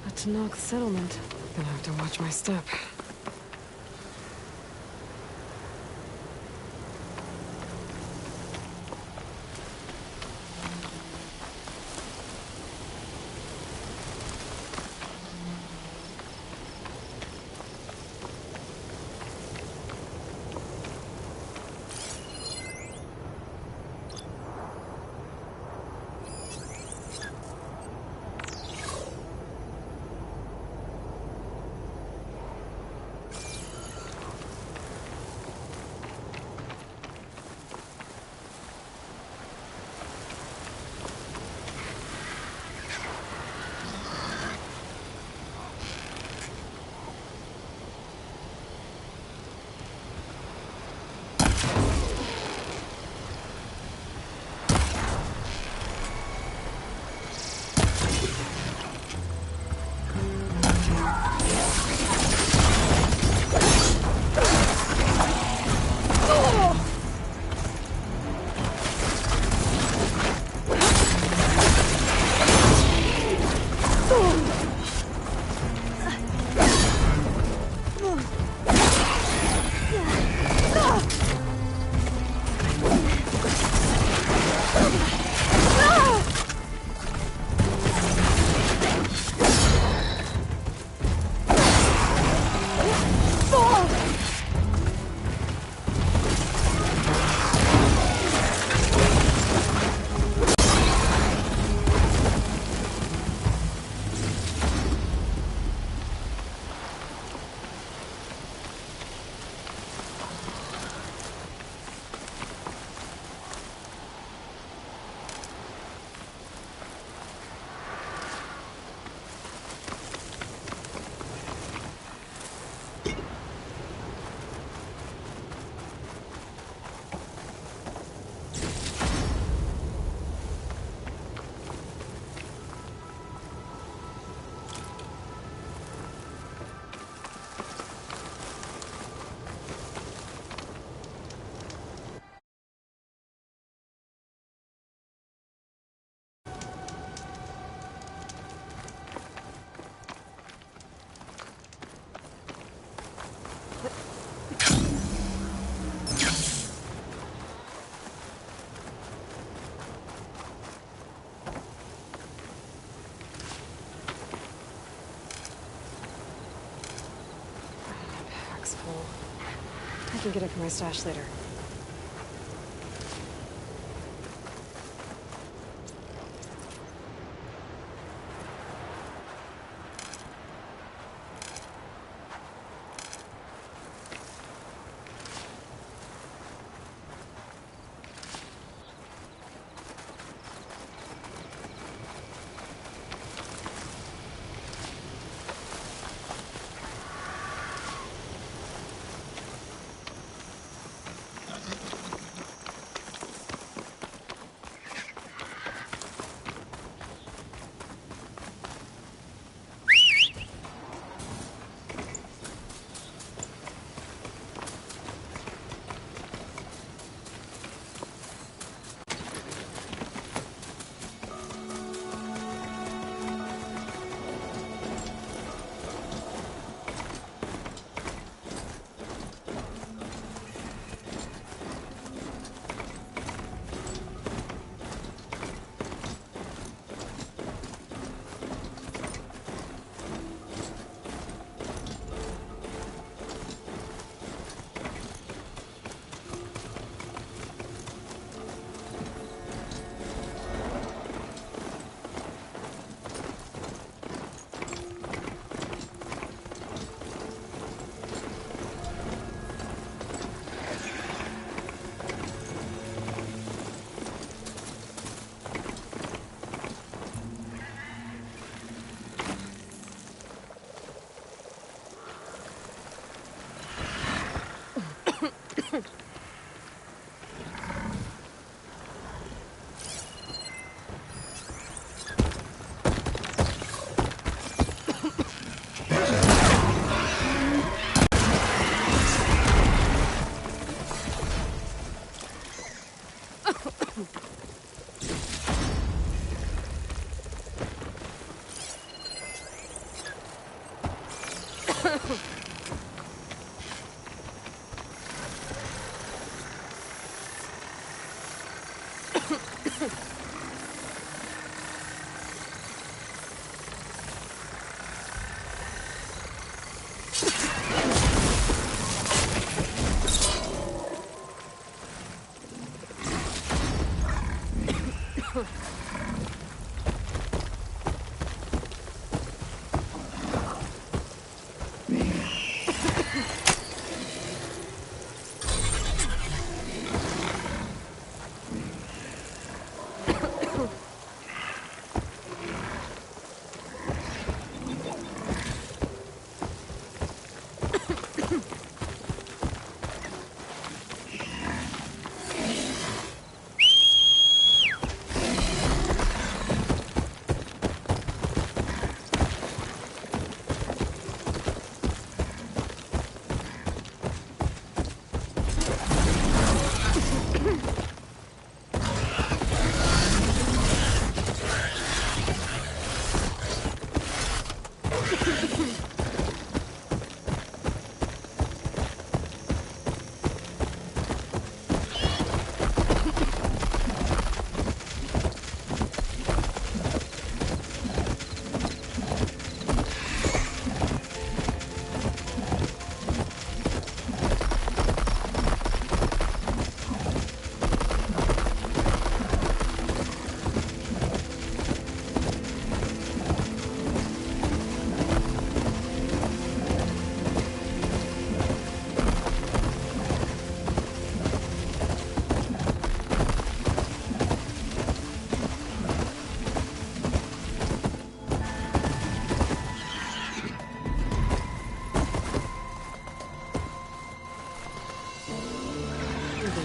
A Tanakh settlement. Gonna have to watch my step. full. I can get it from my stash later.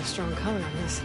Strong color on this.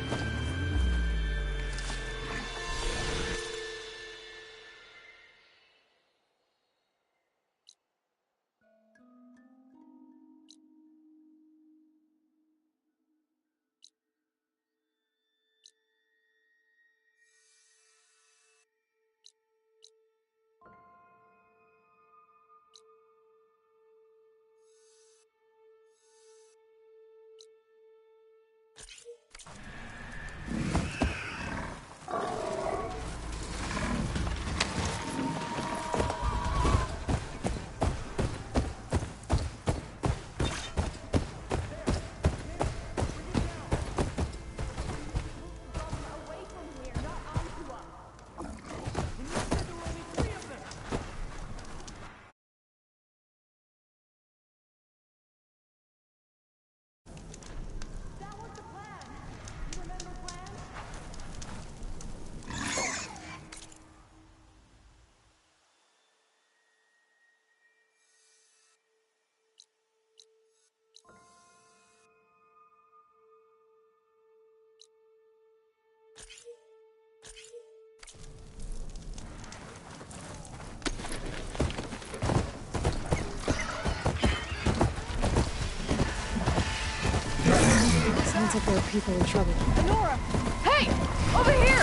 Sounds like there are people in trouble.
Nora! Hey! Over here!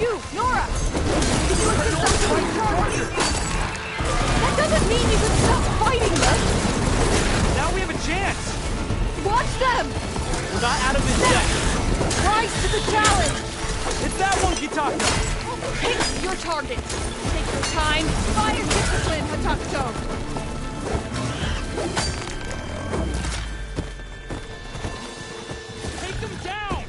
You, Nora! Can you assist us to recharge? That doesn't mean you can stop fighting them!
Now we have a chance!
Watch them!
We're not out of this yet!
Rise to the challenge!
It's that one, Kitaka!
Pick your target! Take your time! Fire discipline, Hatakto!
Take them down!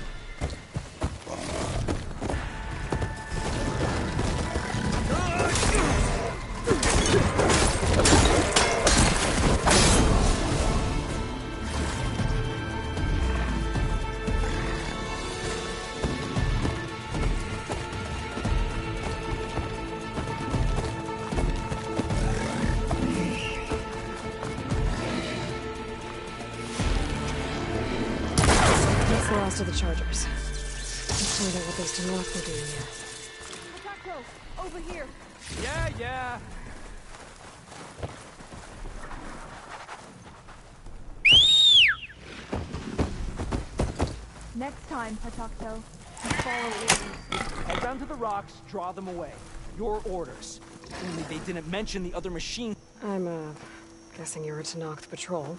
That's the last of the chargers. Let's find out what those Tanakh were doing here.
Hatakto, over here!
Yeah.
Next time, Hatakto, you follow orders.
Head down to the rocks, draw them away. Your orders. Only they didn't mention the other machine.
I'm, guessing you were Tanakh patrol.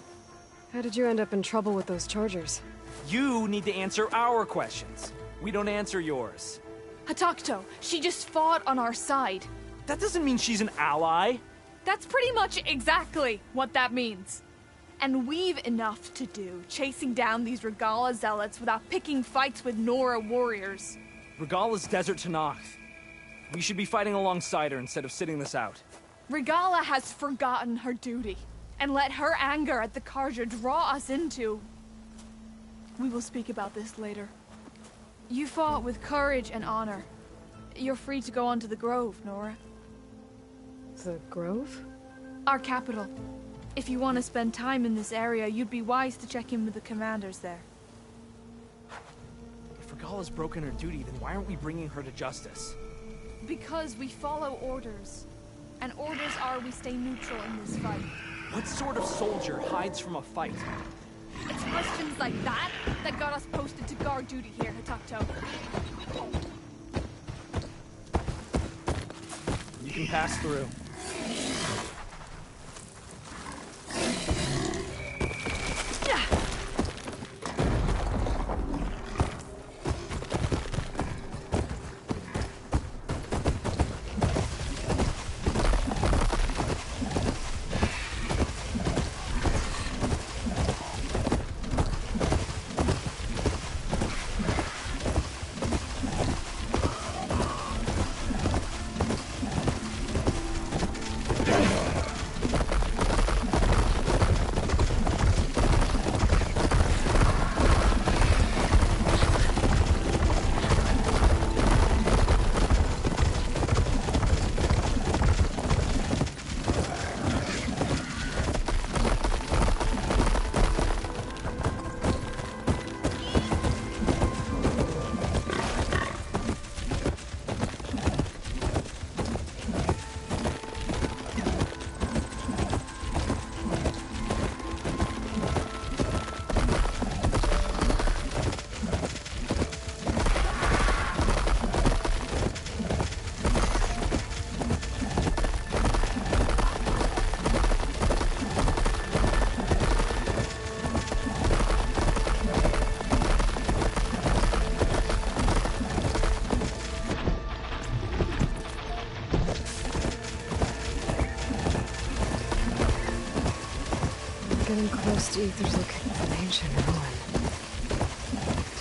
How did you end up in trouble with those chargers?
You need to answer our questions. We don't answer yours.
Hatakto, she just fought on our side.
That doesn't mean she's an ally.
That's pretty much exactly what that means. And we've enough to do, chasing down these Regala zealots without picking fights with Nora warriors.
Regala's Desert Tanakh. We should be fighting alongside her instead of sitting this out.
Regala has forgotten her duty, and let her anger at the Carja draw us into... We will speak about this later. You fought with courage and honor. You're free to go on to the Grove, Nora.
The Grove?
Our capital. If you want to spend time in this area, you'd be wise to check in with the commanders there.
If Regala's broken her duty, then why aren't we bringing her to justice?
Because we follow orders. And orders are we stay neutral in this fight.
What sort of soldier hides from a fight?
It's questions like that that got us posted to guard duty here, Hatakto.
You can pass through.
Getting close to Ether's looking at an ancient ruin.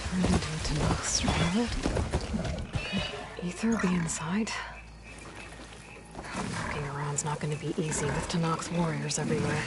Turned into a Tanakh stronghold? Could Ether be inside? Knocking around's not gonna be easy with Tanakh's warriors everywhere.